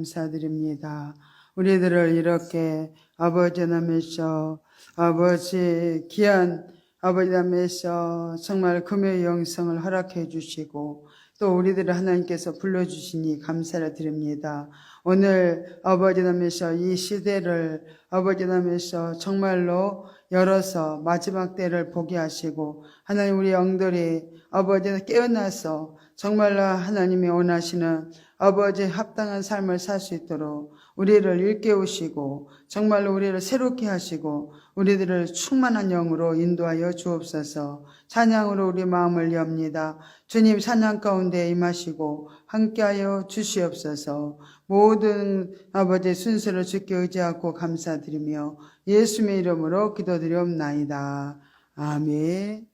감사드립니다. 우리들을 이렇게 아버지 남에서 아버지 귀한 아버지 남에서 정말 금요일 영성을 허락해 주시고 또 우리들을 하나님께서 불러주시니 감사를 드립니다. 오늘 아버지 남에서 이 시대를 아버지 남에서 정말로 열어서 마지막 때를 보게 하시고 하나님 우리 영들이 아버지는 깨어나서 정말로 하나님이 원하시는 아버지의 합당한 삶을 살 수 있도록 우리를 일깨우시고 정말로 우리를 새롭게 하시고 우리들을 충만한 영으로 인도하여 주옵소서. 찬양으로 우리 마음을 엽니다. 주님 찬양 가운데 임하시고 함께하여 주시옵소서. 모든 아버지의 순서를 주께 의지하고 감사드리며 예수님의 이름으로 기도드리옵나이다. 아멘.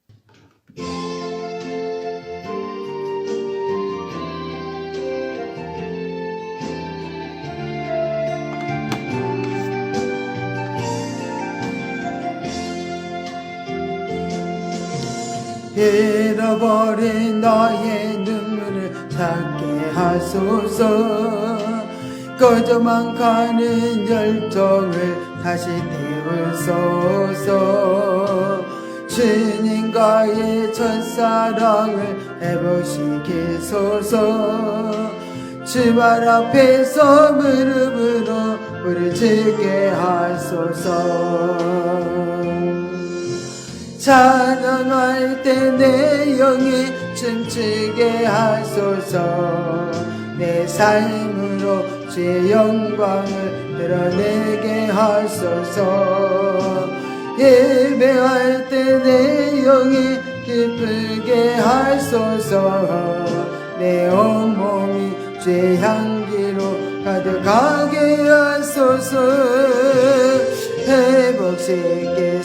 잃어버린 나의 눈물을 찾게 하소서. 꺼져만 가는 열정을 다시 태우소서. 주님과의 첫사랑을 회복시키소서. 주발 앞에서 무릎으로 부르짖게 하소서. 찬양할 때 내 영이 춤추게 하소서. 내 삶으로 주의 영광을 드러내게 하소서. 예배할 때 내 영이 기쁘게 하소서. 내 온몸이 주의 향기로 가득하게 하소서.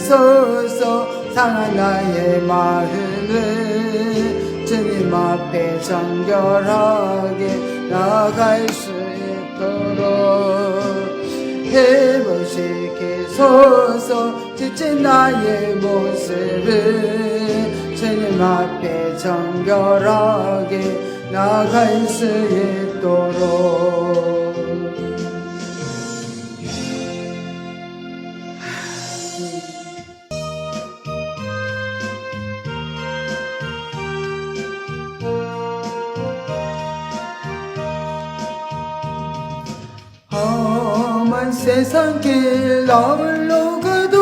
회복시키소서. 상한 나의 마음을 주님 앞에 정결하게 나아갈 수 있도록 회복시키소서. 지친 나의 모습을 주님 앞에 정결하게 나아갈 수 있도록 세상 길 나홀로 가도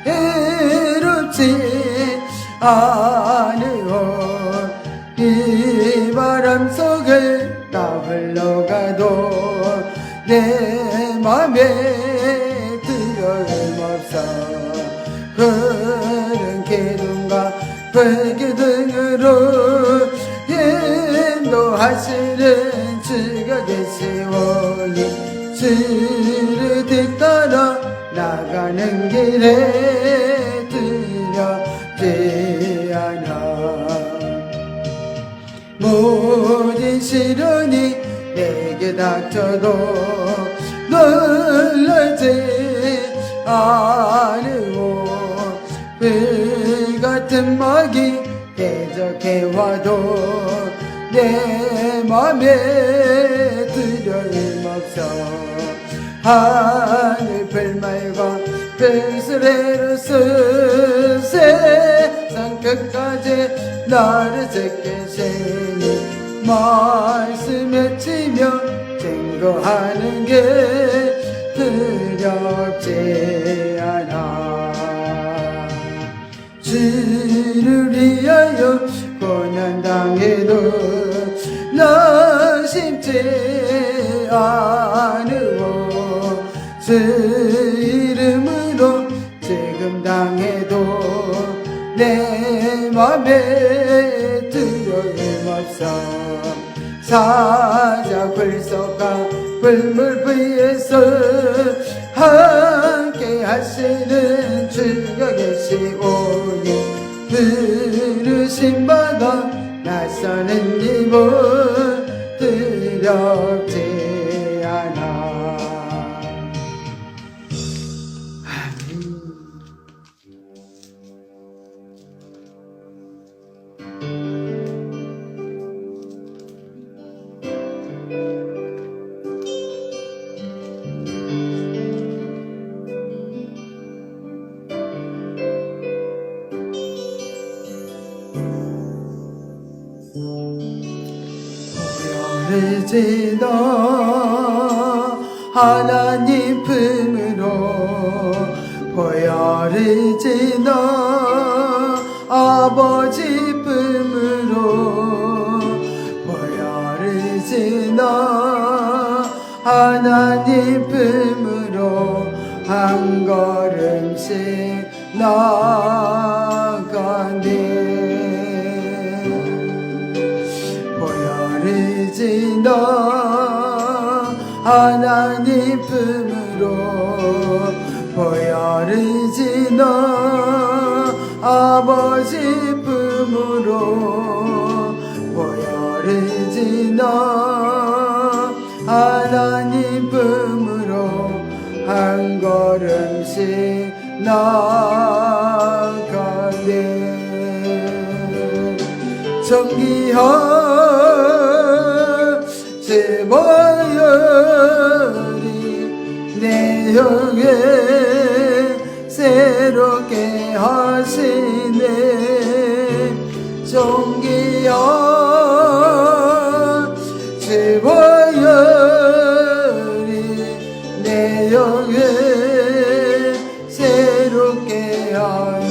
외롭지 않으오. 이 바람 속을 나 흘러가도 내 맘에 두려움 없어. 푸른 기둥과 불기둥으로 인도하시는 주가 계시오니 주를 뒤따라 나가는 길에 두렵지 않아. 모든 시련이 내게 닥쳐도 놀라지 않으오. 불같은 막이 대적해와도 내 맘에 두려움 없어. 하늘 별말과 별수레로서 세상 끝까지 나를 지키시니 말씀에 치며 증거하는 게 두렵지 않아. 주를 위하여 고난당해도 나 심지 않으오. 주 이름으로 지금 당해도 내 맘에 두려움 없어. 사자 불속과 불물 위에서 함께 하시는 주가 계시오니 부르심 받아 나서는 이곳 두렵지 않아. 버려지너 하나님 품으로 버려지너 아버지 품으로 버려지너 하나님 품으로 한 걸음씩 나아가네 버려지너 하나님 품으로 버려지너 아버지 품으로 버려지너 하나님 품으로 한 걸음씩 나아가네 정기하 제보혈이 내 영에 새롭게 하시네 정기하 제보혈이 내 영에 새롭게 하네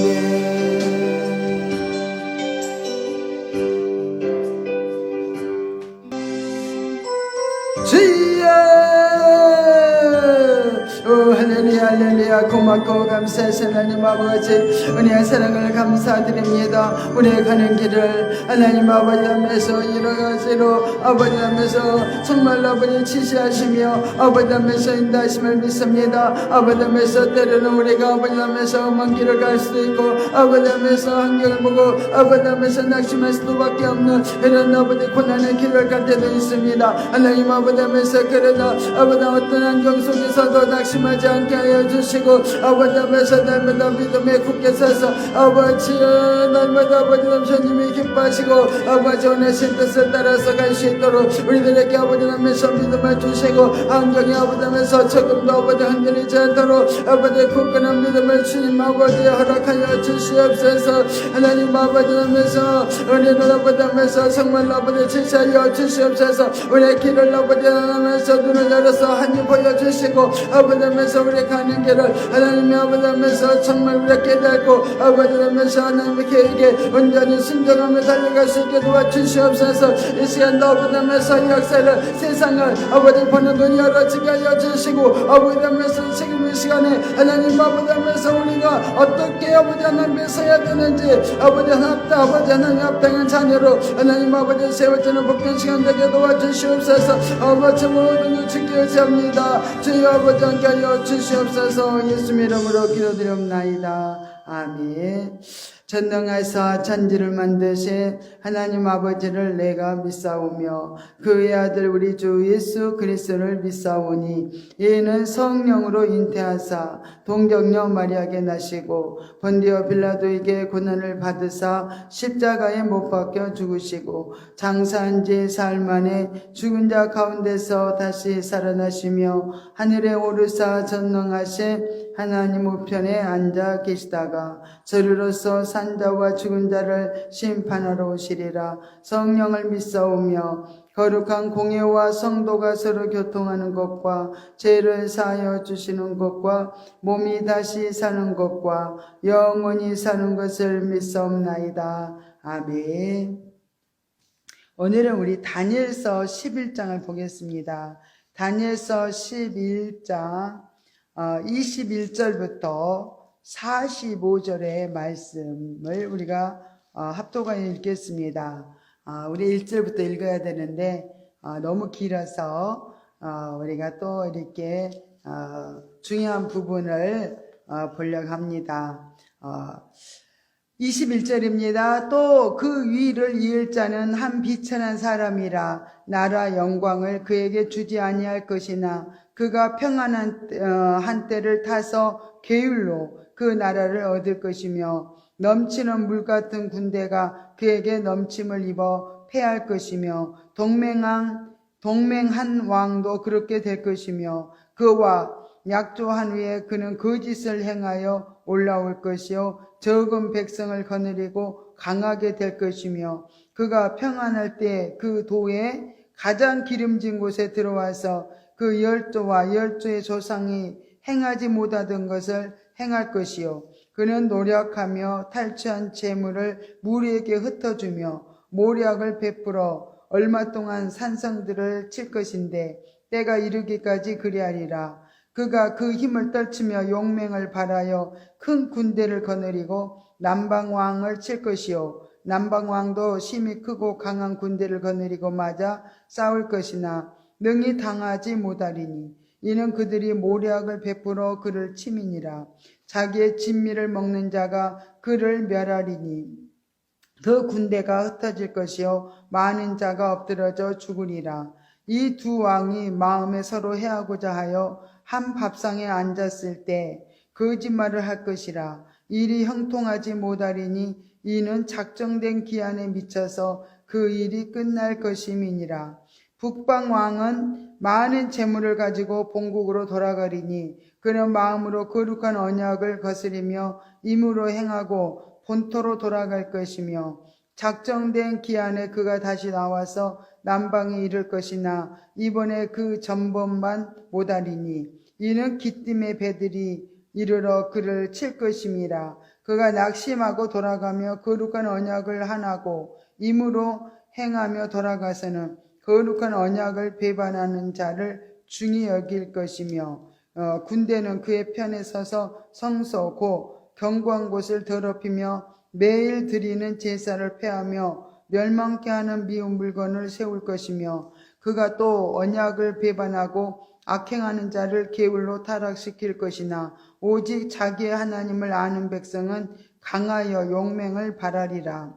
주여 할렐루야 할렐루야 고맙고 감사하신 하나님 아버지 은혜의 사랑을 감사드립니다 우리의 가는 길을 하나님 아버지 하면서 여러 가지로 아버지 하면서 정말 아버지 지시하시며 아버지 하면서 인도하심을 믿습니다 아버지 하면서 때로는 우리가 아버지 하면서 먼 길을 갈 수도 있고 아버지 하면서 환경을 보고 아버지 하면서 낙심할 수밖에 없는 이런 아버지 고난의 길을 갈 때도 있습니다 하나님 아버지 하면서 그러나 아버지 어떤 환경 속에서도 낙심하지 않게 하여 주시고 아버지 하면서 날마다 믿음에 굳게 서서 아버지 날마다 아버지 남편님이 기뻐하시고 아버지 원하신 뜻을 따라서 갈 수 있도록 우리들에게 아버지 하면서 믿음을 주시고 환경이 아버지 하면서 조금도 아버지 흔들리지 않도록 아버지 굳건한 믿음을 주님 아버지 허락하여 주시옵소서 하나님 아버지 하면서 우리는 아버지 하면서 정말 아버지 지시하여 주시옵소서 우리의 길을 아버지 하면서 눈을 열어서 하나님 보여주시고 아버지 하면서 우리 가는 길을 하나님이 아버지 하면서 정말 우리가 깨닫고 아버지 하면서 하나님의 계획에 온전히 순종하며 달려갈 수 있게 도와주시옵소서 이 시간도 아버지 하면서 이 역사를 세상을 아버지 보는 눈이 열어지게 하여 주시고 아버지 하면서 지금 이 시간에 하나님 아버지 하면서 우리가 어떻게 아버지 하나님께 서야 되는지 아버지 하나님과 아버지 하나님 합당한 자녀로 하나님 아버지 세워지는 복된 시간 되게 도와주시옵소서 아버지 모든 주께 의지합니다 주여 아버지 함께 하여 주시옵소서 예수님 이름으로 기도드리옵나이다 아멘 전능하사 천지를 만드신 하나님 아버지를 내가 믿사오며 그의 아들 우리 주 예수 그리스도를 믿사오니 이는 성령으로 잉태하사 동정녀 마리아에게 나시고 본디오 빌라도에게 고난을 받으사 십자가에 못 박혀 죽으시고 장사한 지 사흘 만에 죽은 자 가운데서 다시 살아나시며 하늘에 오르사 전능하신 하나님 우편에 앉아 계시다가 저리로서 산자와 죽은 자를 심판하러 오시리라 성령을 믿사오며 거룩한 공예와 성도가 서로 교통하는 것과 죄를 사하여 주시는 것과 몸이 다시 사는 것과 영원히 사는 것을 믿사옵나이다. 아멘. 오늘은 우리 다니엘서 11장을 보겠습니다. 다니엘서 11장 21절부터 45절의 말씀을 우리가 합독하여 읽겠습니다. 우리 1절부터 읽어야 되는데 너무 길어서 우리가 또 이렇게 중요한 부분을 보려고 합니다. 21절입니다. 또 그 위를 이을 자는 한 비천한 사람이라 나라 영광을 그에게 주지 아니할 것이나 그가 평안한 한때를 타서 계율로 그 나라를 얻을 것이며 넘치는 물 같은 군대가 그에게 넘침을 입어 패할 것이며 동맹한 왕도 그렇게 될 것이며 그와 약조한 후에 그는 거짓을 행하여 올라올 것이요 적은 백성을 거느리고 강하게 될 것이며 그가 평안할 때 그 도에 가장 기름진 곳에 들어와서 그 열조와 열조의 조상이 행하지 못하던 것을 행할 것이요. 그는 노력하며 탈취한 재물을 무리에게 흩어주며 모략을 베풀어 얼마 동안 산성들을 칠 것인데 때가 이르기까지 그리하리라. 그가 그 힘을 떨치며 용맹을 발하여 큰 군대를 거느리고 남방왕을 칠 것이요. 남방왕도 심히 크고 강한 군대를 거느리고 맞아 싸울 것이나 능히 당하지 못하리니 이는 그들이 모략을 베풀어 그를 침이니라. 자기의 진미를 먹는 자가 그를 멸하리니 그 군대가 흩어질 것이요 많은 자가 엎드러져 죽으리라. 이 두 왕이 마음에 서로 해하고자 하여 한 밥상에 앉았을 때 거짓말을 할 것이라. 일이 형통하지 못하리니 이는 작정된 기한에 미쳐서 그 일이 끝날 것임이니라. 북방 왕은 많은 재물을 가지고 본국으로 돌아가리니 그는 마음으로 거룩한 언약을 거스리며 임으로 행하고 본토로 돌아갈 것이며 작정된 기한에 그가 다시 나와서 남방에 이를 것이나 이번에 그 전번만 못하리니 이는 기띔의 배들이 이르러 그를 칠 것임이라. 그가 낙심하고 돌아가며 거룩한 언약을 하나고 임으로 행하며 돌아가서는 거룩한 언약을 배반하는 자를 중히 여길 것이며 군대는 그의 편에 서서 성소 곧 경고한 곳을 더럽히며 매일 드리는 제사를 폐하며 멸망케 하는 미운 물건을 세울 것이며 그가 또 언약을 배반하고 악행하는 자를 게을로 타락시킬 것이나 오직 자기의 하나님을 아는 백성은 강하여 용맹을 발하리라.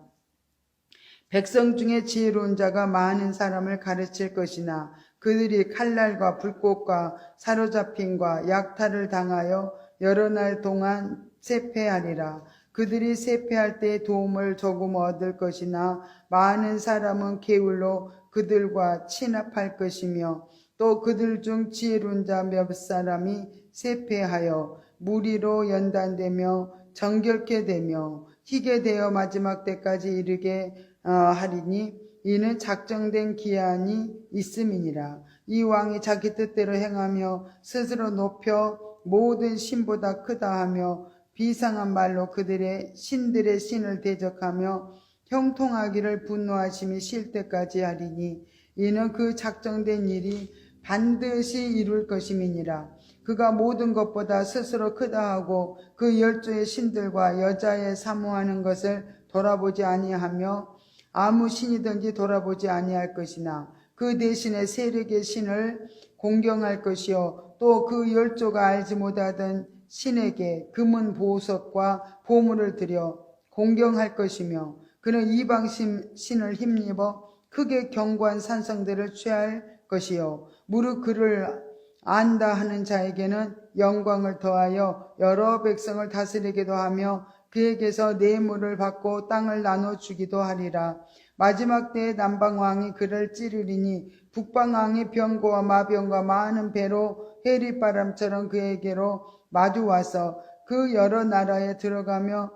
백성 중에 지혜로운 자가 많은 사람을 가르칠 것이나 그들이 칼날과 불꽃과 사로잡힘과 약탈을 당하여 여러 날 동안 쇠폐하리라. 그들이 쇠폐할 때 도움을 조금 얻을 것이나 많은 사람은 게을로 그들과 친합할 것이며 또 그들 중 지혜로운 자 몇 사람이 쇠폐하여 무리로 연단되며 정결케 되며 희게 되어 마지막 때까지 이르게 하리니 이는 작정된 기한이 있음이니라. 이 왕이 자기 뜻대로 행하며 스스로 높여 모든 신보다 크다 하며 비상한 말로 그들의 신들의 신을 대적하며 형통하기를 분노하심이 쉴 때까지 하리니 이는 그 작정된 일이 반드시 이룰 것임이니라. 그가 모든 것보다 스스로 크다 하고 그 열조의 신들과 여자의 사모하는 것을 돌아보지 아니하며 아무 신이든지 돌아보지 아니할 것이나 그 대신에 세력의 신을 공경할 것이요 또 그 열조가 알지 못하던 신에게 금은 보석과 보물을 들여 공경할 것이며 그는 이방 신을 힘입어 크게 견고한 산성들을 취할 것이요 무릇 그를 안다 하는 자에게는 영광을 더하여 여러 백성을 다스리기도 하며 그에게서 뇌물을 받고 땅을 나눠주기도 하리라. 마지막 때에 남방왕이 그를 찌르리니 북방왕이 병거와 마병과 많은 배로 해리바람처럼 그에게로 마주와서 그 여러 나라에 들어가며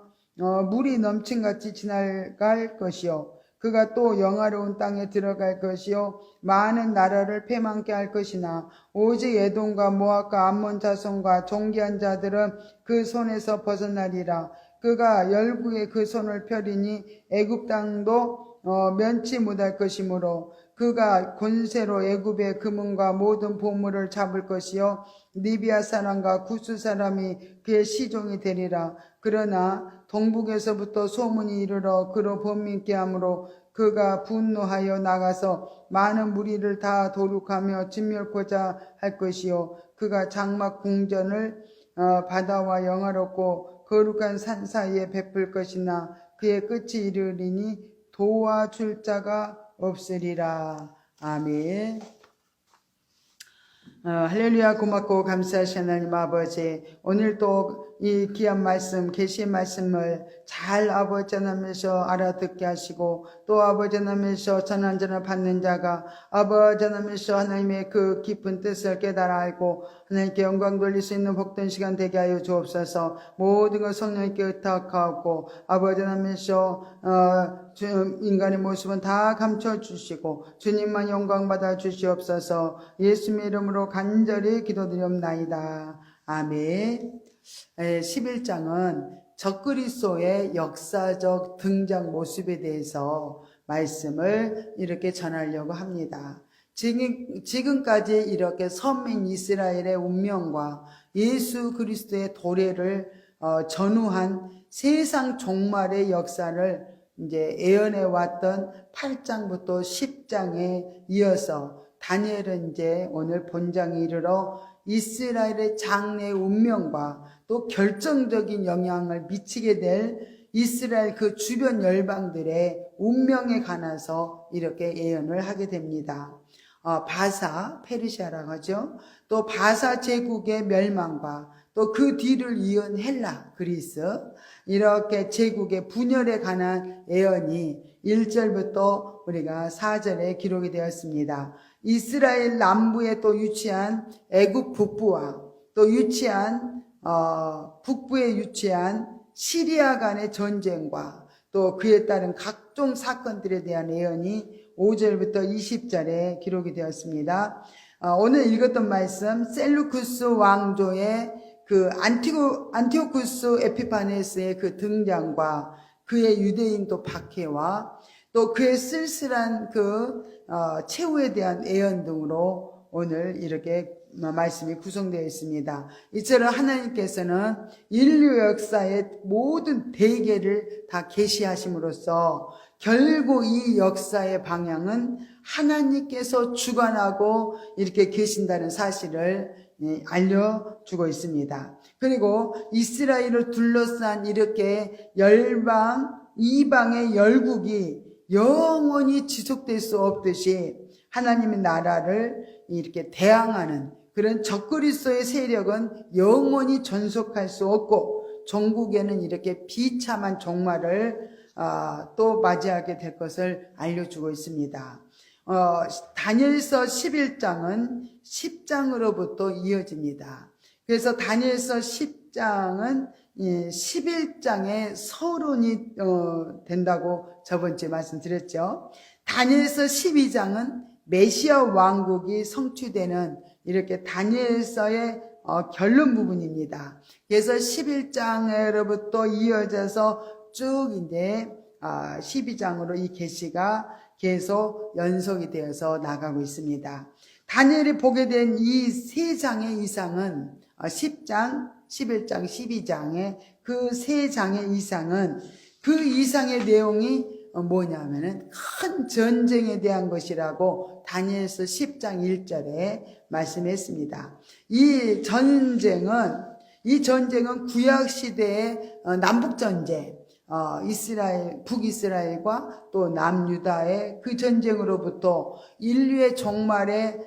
물이 넘친같이 지나갈 것이요 그가 또 영화로운 땅에 들어갈 것이요 많은 나라를 패망케 할 것이나 오직 에돔과 모압과 암몬 자손과 종기한 자들은 그 손에서 벗어나리라. 그가 열국에 그 손을 펴리니 애굽 땅도 면치 못할 것이므로 그가 권세로 애굽의 금은과 모든 보물을 잡을 것이요 리비아 사람과 구스 사람이 그의 시종이 되리라. 그러나 동북에서부터 소문이 이르러 그로 번민케 하므로 그가 분노하여 나가서 많은 무리를 다 도륙하며 진멸코자 할 것이요 그가 장막 궁전을 바다와 영화롭고 거룩한 산 사이에 베풀 것이나 그의 끝이 이르리니 도와줄 자가 없으리라. 아멘. 할렐루야. 고맙고 감사하신 하나님 아버지, 오늘 또 이 귀한 말씀, 계시의 말씀을 잘 아버지 하나님께서 알아듣게 하시고 또 아버지 하나님께서 전한전을 받는 자가 아버지 하나님께서 하나님의 그 깊은 뜻을 깨달아 알고 하나님께 영광 돌릴 수 있는 복된 시간 되게 하여 주옵소서. 모든 것 성령님께 의탁하고 아버지 하나님께서 인간의 모습은 다 감춰주시고 주님만 영광 받아 주시옵소서. 예수님의 이름으로 간절히 기도드리옵나이다. 아멘. 11장은 적그리스도의 역사적 등장 모습에 대해서 말씀을 이렇게 전하려고 합니다. 지금까지 이렇게 선민 이스라엘의 운명과 예수 그리스도의 도래를 전후한 세상 종말의 역사를 이제 예언해 왔던 8장부터 10장에 이어서 다니엘은 이제 오늘 본장에 이르러 이스라엘의 장래의 운명과 또 결정적인 영향을 미치게 될 이스라엘 그 주변 열방들의 운명에 관해서 이렇게 예언을 하게 됩니다. 바사, 페르시아라고 하죠. 또 바사 제국의 멸망과 또 그 뒤를 이은 헬라, 그리스, 이렇게 제국의 분열에 관한 예언이 1절부터 우리가 4절에 기록이 되었습니다. 이스라엘 남부에 또 위치한 애굽 북부와 또 북부에 위치한 시리아 간의 전쟁과 또 그에 따른 각종 사건들에 대한 예언이 5절부터 20절에 기록이 되었습니다. 오늘 읽었던 말씀, 셀루쿠스 왕조의 그 안티오쿠스 에피파네스의 그 등장과 그의 유대인 또 박해와 또 그의 쓸쓸한 그 최후에 대한 예언 등으로 오늘 이렇게 말씀이 구성되어 있습니다. 이처럼 하나님께서는 인류 역사의 모든 대계를 다 계시하심으로써 결국 이 역사의 방향은 하나님께서 주관하고 이렇게 계신다는 사실을 알려주고 있습니다. 그리고 이스라엘을 둘러싼 이렇게 열방, 이방의 열국이 영원히 지속될 수 없듯이 하나님의 나라를 이렇게 대항하는 그런 적그리스도의 세력은 영원히 존속할 수 없고 전국에는 이렇게 비참한 종말을 또 맞이하게 될 것을 알려주고 있습니다. 다니엘서 11장은 10장으로부터 이어집니다. 그래서 다니엘서 10장은 11장의 서론이 된다고 저번주에 말씀드렸죠. 다니엘서 12장은 메시아 왕국이 성취되는 이렇게 다니엘서의 결론 부분입니다. 그래서 11장으로부터 이어져서 쭉 이제 12장으로 이 계시가 계속 연속이 되어서 나가고 있습니다. 다니엘이 보게 된 이 세 장의 이상은 10장, 11장, 12장의 그 세 장의 이상은 그 이상의 내용이 뭐냐면은 큰 전쟁에 대한 것이라고 다니엘서 10장 1절에 말씀했습니다. 이 전쟁은 구약 시대의 남북 전쟁, 북이스라엘과 또 남유다의 그 전쟁으로부터 인류의 종말에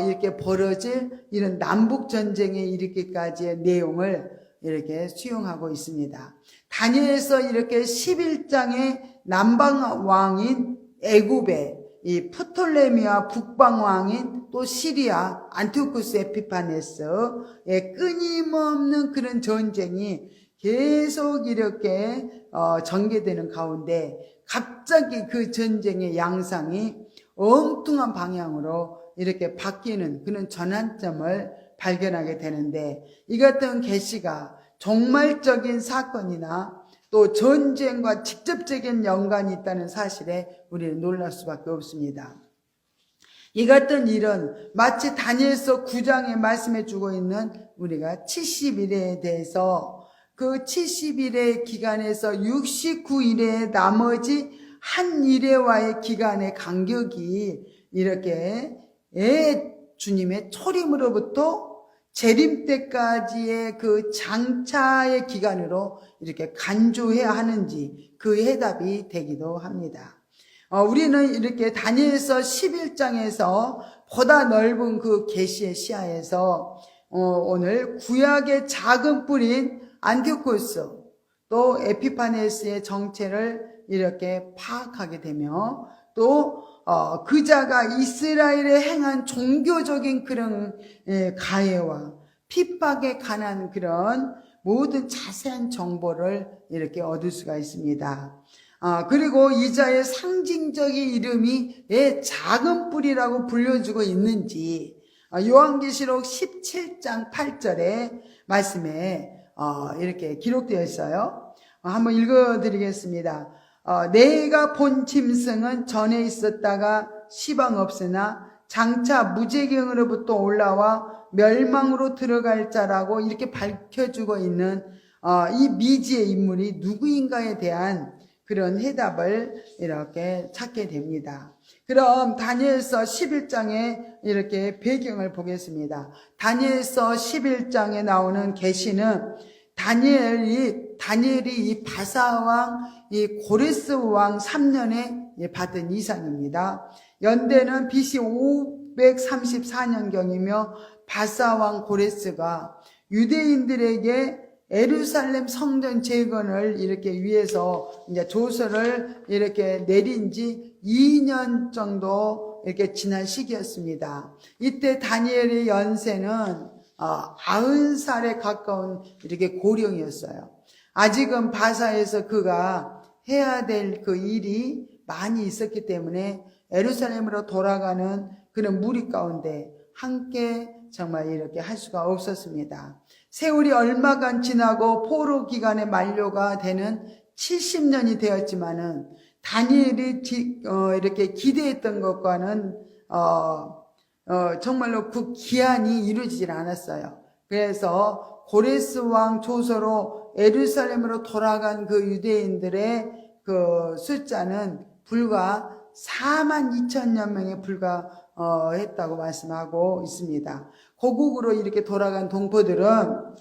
이렇게 벌어질 이런 남북 전쟁에 이르기까지의 내용을 이렇게 수용하고 있습니다. 다니엘서 이렇게 11장의 남방 왕인 애굽의 이 프톨레미와 북방 왕인 또 시리아 안티오쿠스 에피파네스의 끊임없는 그런 전쟁이 계속 이렇게 전개되는 가운데 갑자기 그 전쟁의 양상이 엉뚱한 방향으로 이렇게 바뀌는 그런 전환점을 발견하게 되는데, 이 같은 계시가 종말적인 사건이나 또 전쟁과 직접적인 연관이 있다는 사실에 우리는 놀랄 수밖에 없습니다. 이 같은 일은 마치 다니엘서 9장에 말씀해 주고 있는 우리가 70일에 대해서 그 70일의 기간에서 69일의 나머지 한 일회와의 기간의 간격이 이렇게 주님의 초림으로부터 재림 때까지의 그 장차의 기간으로 이렇게 간주해야 하는지 그 해답이 되기도 합니다. 우리는 이렇게 다니엘서 11장에서 보다 넓은 그 계시의 시야에서 오늘 구약의 작은 뿌린 안티오쿠스 또 에피파네스의 정체를 이렇게 파악하게 되며 또 그자가 이스라엘에 행한 종교적인 그런 가해와 핍박에 관한 그런 모든 자세한 정보를 이렇게 얻을 수가 있습니다. 그리고 이자의 상징적인 이름이 왜 작은 뿔이라고 불려주고 있는지 요한계시록 17장 8절의 말씀에 이렇게 기록되어 있어요. 한번 읽어드리겠습니다. 내가 본 짐승은 전에 있었다가 시방 없으나 장차 무지경으로부터 올라와 멸망으로 들어갈 자라고 이렇게 밝혀주고 있는 이 미지의 인물이 누구인가에 대한 그런 해답을 이렇게 찾게 됩니다. 그럼 다니엘서 11장에 이렇게 배경을 보겠습니다. 다니엘서 11장에 나오는 계시는 다니엘이 이 바사왕, 이 고레스 왕 3년에 받은 이상입니다. 연대는 BC 534년경이며 바사왕 고레스가 유대인들에게 예루살렘 성전 재건을 이렇게 위해서 이제 조서를 이렇게 내린 지 2년 정도 이렇게 지난 시기였습니다. 이때 다니엘의 연세는 90살에 가까운 이렇게 고령이었어요. 아직은 바사에서 그가 해야 될 그 일이 많이 있었기 때문에 예루살렘으로 돌아가는 그런 무리 가운데 함께 정말 이렇게 할 수가 없었습니다. 세월이 얼마간 지나고 포로 기간의 만료가 되는 70년이 되었지만은 다니엘이 이렇게 기대했던 것과는 정말로 그 기한이 이루어지질 않았어요. 그래서 고레스 왕 조서로 예루살렘으로 돌아간 그 유대인들의 그 숫자는 불과 42,000여 명에 불과했다고 말씀하고 있습니다. 고국으로 이렇게 돌아간 동포들은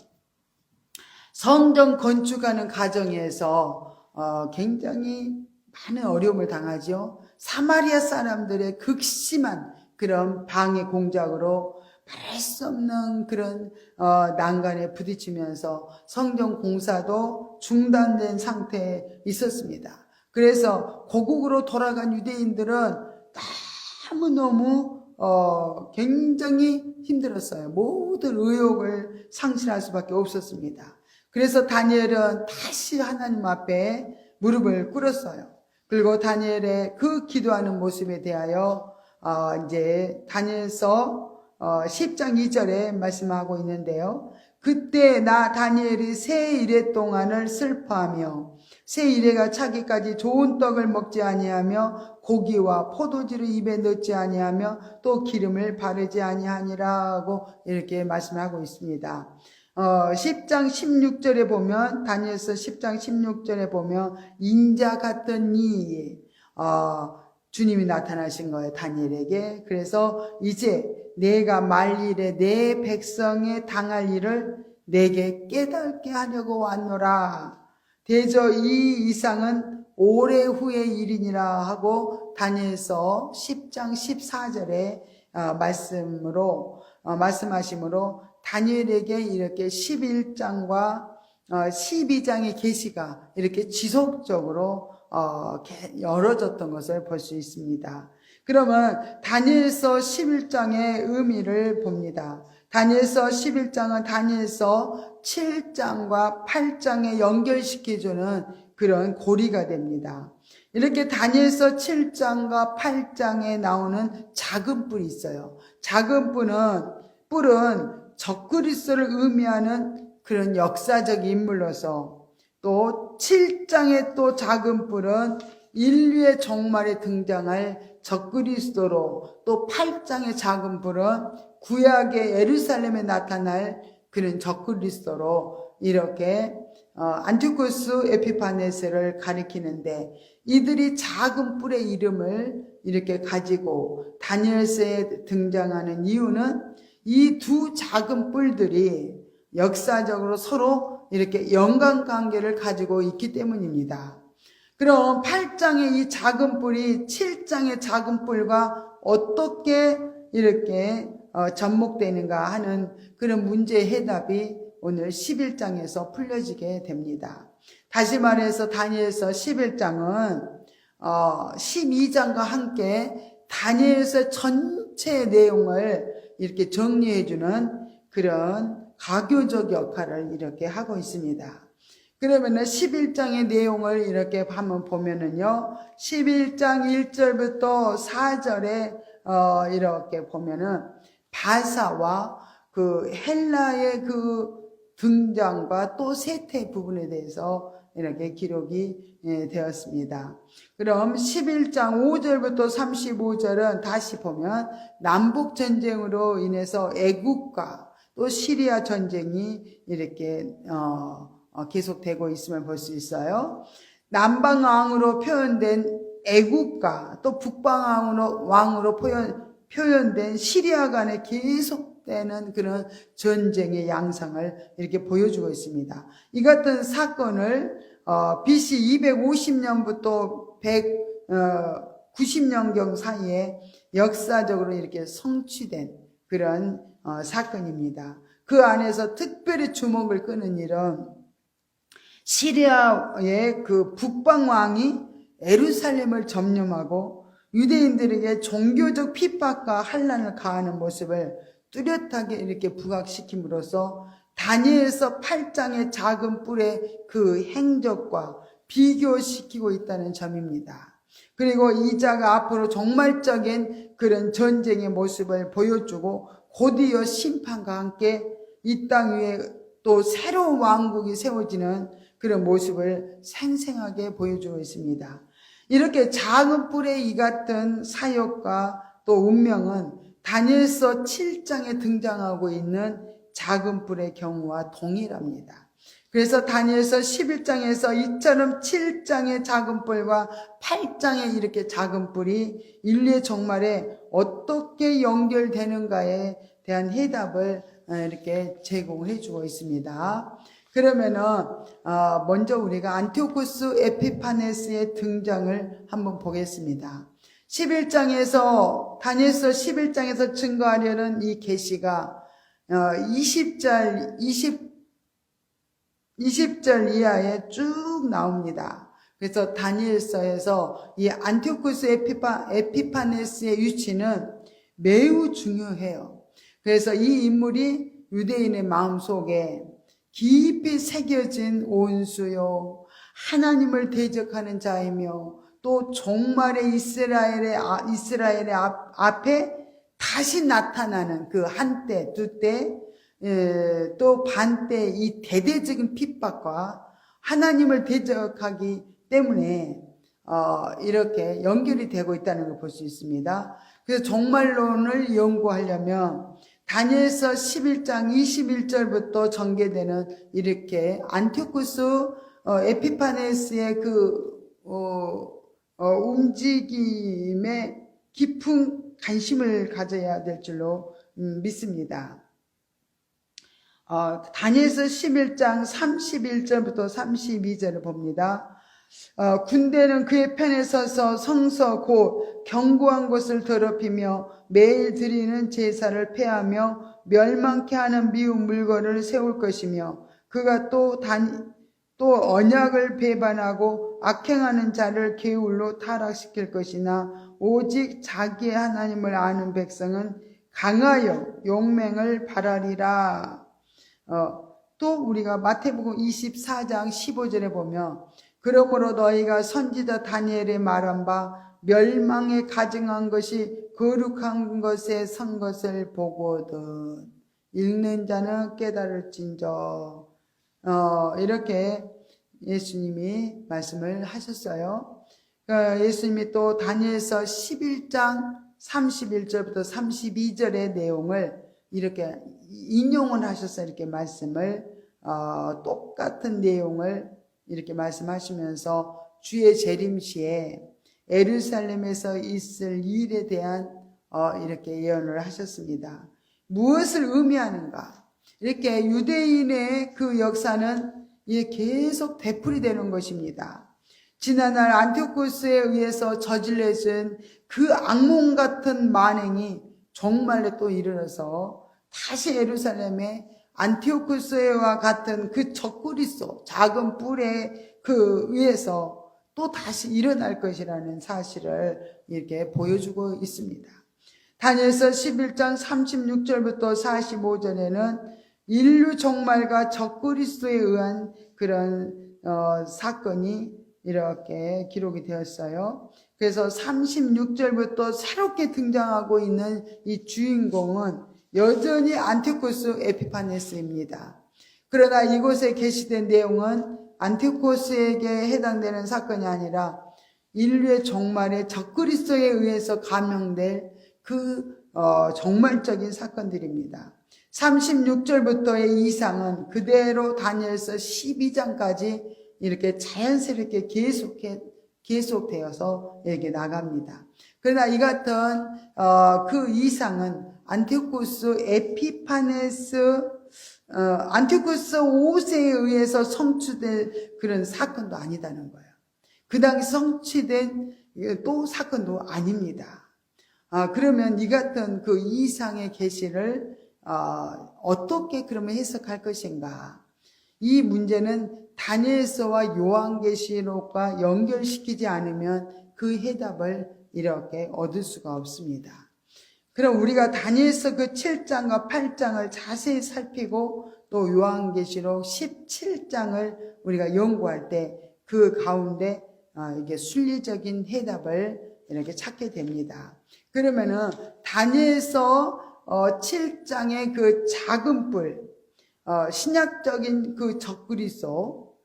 성전 건축하는 과정에서 굉장히 많은 어려움을 당하죠. 사마리아 사람들의 극심한 그런 방해 공작으로 말할 수 없는 그런 난간에 부딪히면서 성전 공사도 중단된 상태에 있었습니다. 그래서 고국으로 돌아간 유대인들은 너무너무 굉장히 힘들었어요. 모든 의욕을 상실할 수밖에 없었습니다. 그래서 다니엘은 다시 하나님 앞에 무릎을 꿇었어요. 그리고 다니엘의 그 기도하는 모습에 대하여 이제 다니엘서 10장 2절에 말씀하고 있는데요. 그때 나 다니엘이 새 이래 동안을 슬퍼하며 새 이래가 차기까지 좋은 떡을 먹지 아니하며 고기와 포도주를 입에 넣지 아니하며 또 기름을 바르지 아니하니라고 이렇게 말씀하고 있습니다. 10장 16절에 보면 다니엘서 10장 16절에 보면 인자 같던 이 주님이 나타나신 거예요, 다니엘에게. 그래서 이제 내가 말 일에 내 백성의 당할 일을 내게 깨닫게 하려고 왔노라. 대저 이 이상은 오래 후의 일이니라 하고 다니엘서 10장 14절에 말씀하심으로 다니엘에게 이렇게 11장과 12장의 계시가 이렇게 지속적으로 열어졌던 것을 볼 수 있습니다. 그러면 다니엘서 11장의 의미를 봅니다. 다니엘서 11장은 다니엘서 7장과 8장에 연결시켜주는 그런 고리가 됩니다. 이렇게 다니엘서 7장과 8장에 나오는 작은 뿔이 있어요. 작은 뿔은 적그리스도를 의미하는 그런 역사적 인물로서, 또 7장의 또 작은 뿔은 인류의 종말에 등장할 적그리스도로, 또 8장의 작은 뿔은 구약의 예루살렘에 나타날 그런 적그리스도로 이렇게 안티쿠스 에피파네스를 가리키는데, 이들이 작은 뿔의 이름을 이렇게 가지고 다니엘서에 등장하는 이유는 이 두 작은 뿔들이 역사적으로 서로 이렇게 연관관계를 가지고 있기 때문입니다. 그럼 8장의 이 작은 뿔이 7장의 작은 뿔과 어떻게 이렇게 접목되는가 하는 그런 문제의 해답이 오늘 11장에서 풀려지게 됩니다. 다시 말해서 다니엘서 11장은 12장과 함께 다니엘서 전체 내용을 이렇게 정리해주는 그런 가교적 역할을 이렇게 하고 있습니다. 그러면은 11장의 내용을 이렇게 한번 보면은요, 11장 1절부터 4절에 이렇게 보면은 바사와 그 헬라의 그 등장과 또 쇠퇴 부분에 대해서 이렇게 기록이 되었습니다. 그럼 11장 5절부터 35절은 다시 보면 남북 전쟁으로 인해서 애국과 또 시리아 전쟁이 이렇게 계속되고 있음을 볼 수 있어요. 남방왕으로 표현된 애국과 또 북방왕으로 표현된 시리아 간에 계속되는 그런 전쟁의 양상을 이렇게 보여주고 있습니다. 이 같은 사건을 BC 250년부터 190년경 사이에 역사적으로 이렇게 성취된 그런 사건입니다. 그 안에서 특별히 주목을 끄는 일은 시리아의 그 북방왕이 예루살렘을 점령하고 유대인들에게 종교적 핍박과 환난을 가하는 모습을 뚜렷하게 이렇게 부각시킴으로써 다니엘서 8장의 작은 뿔의 그 행적과 비교시키고 있다는 점입니다. 그리고 이 자가 앞으로 종말적인 그런 전쟁의 모습을 보여주고 곧이어 심판과 함께 이 땅 위에 또 새로운 왕국이 세워지는 그런 모습을 생생하게 보여주고 있습니다. 이렇게 작은 뿔의 이 같은 사역과 또 운명은 다니엘서 7장에 등장하고 있는 작은 뿔의 경우와 동일합니다. 그래서 다니엘서 11장에서 이처럼 7장의 작은 뿔과 8장의 이렇게 작은 뿔이 인류의 종말에 어떻게 연결되는가에 대한 해답을 이렇게 제공해 주고 있습니다. 그러면은 먼저 우리가 안티오쿠스 에피파네스의 등장을 한번 보겠습니다. 11장에서 다니엘서 11장에서 증거하려는 이 계시가 20절 이하에 쭉 나옵니다. 그래서 다니엘서에서 이 안티오쿠스 에피파네스의 위치는 매우 중요해요. 그래서 이 인물이 유대인의 마음속에 깊이 새겨진 온수요, 하나님을 대적하는 자이며 또 종말의 이스라엘의 앞에 다시 나타나는 그 한때, 두때, 또 반때 이 대대적인 핍박과 하나님을 대적하기 때문에 이렇게 연결이 되고 있다는 걸 볼 수 있습니다. 그래서 종말론을 연구하려면 다니엘서 11장 21절부터 전개되는 이렇게 안티오쿠스 에피파네스의 그 움직임에 깊은 관심을 가져야 될 줄로 믿습니다. 다니엘서 11장 31절부터 32절을 봅니다. 군대는 그의 편에 서서 성서 곧 견고한 곳을 더럽히며 매일 드리는 제사를 폐하며 멸망케 하는 미운 물건을 세울 것이며 그가 또 언약을 배반하고 악행하는 자를 게을로 타락시킬 것이나 오직 자기의 하나님을 아는 백성은 강하여 용맹을 발하리라. 또 우리가 마태복음 24장 15절에 보면 그러므로 너희가 선지자 다니엘의 말한 바 멸망에 가증한 것이 거룩한 것에 선 것을 보거든 읽는 자는 깨달을진저. 이렇게 예수님이 말씀을 하셨어요. 예수님이 또 다니엘서 11장 31절부터 32절의 내용을 이렇게 인용을 하셔서 이렇게 말씀을 똑같은 내용을 이렇게 말씀하시면서 주의 재림시에 예루살렘에서 있을 일에 대한 이렇게 예언을 하셨습니다. 무엇을 의미하는가? 이렇게 유대인의 그 역사는 계속 되풀이되는 것입니다. 지난날 안티오쿠스에 의해서 저질러진 그 악몽 같은 만행이 종말에 또 이르러서 다시 예루살렘에 안티오쿠스와 같은 그 적그리스도 작은 뿔에 그 위에서 또 다시 일어날 것이라는 사실을 이렇게 보여주고 있습니다. 다니엘서 11장 36절부터 45절에는 인류 종말과 적그리스도에 의한 그런 사건이 이렇게 기록이 되었어요. 그래서 36절부터 새롭게 등장하고 있는 이 주인공은 여전히 안티오쿠스 에피파네스입니다. 그러나 이곳에 게시된 내용은 안티오쿠스에게 해당되는 사건이 아니라 인류의 종말에 적그리스도에 의해서 감형될 그 종말적인 사건들입니다. 36절부터의 이상은 그대로 다니엘서 12장까지 이렇게 자연스럽게 계속되어서 이렇게 나갑니다. 그러나 이 같은 그 이상은 안티오쿠스 에피파네스 안티오쿠스 5세에 의해서 성취될 그런 사건도 아니다는 거예요. 그 당시 성취된 또 사건도 아닙니다. 그러면 이 같은 그 이상의 계시를 어떻게 그러면 해석할 것인가? 이 문제는 다니엘서와 요한계시록과 연결시키지 않으면 그 해답을 이렇게 얻을 수가 없습니다. 그럼 우리가 다니엘서 그 7장과 8장을 자세히 살피고 또 요한계시록 17장을 우리가 연구할 때 그 가운데 이게 순리적인 해답을 이렇게 찾게 됩니다. 그러면은 다니엘서 7장의 그 작은 뿔, 신약적인 그 적그리스도,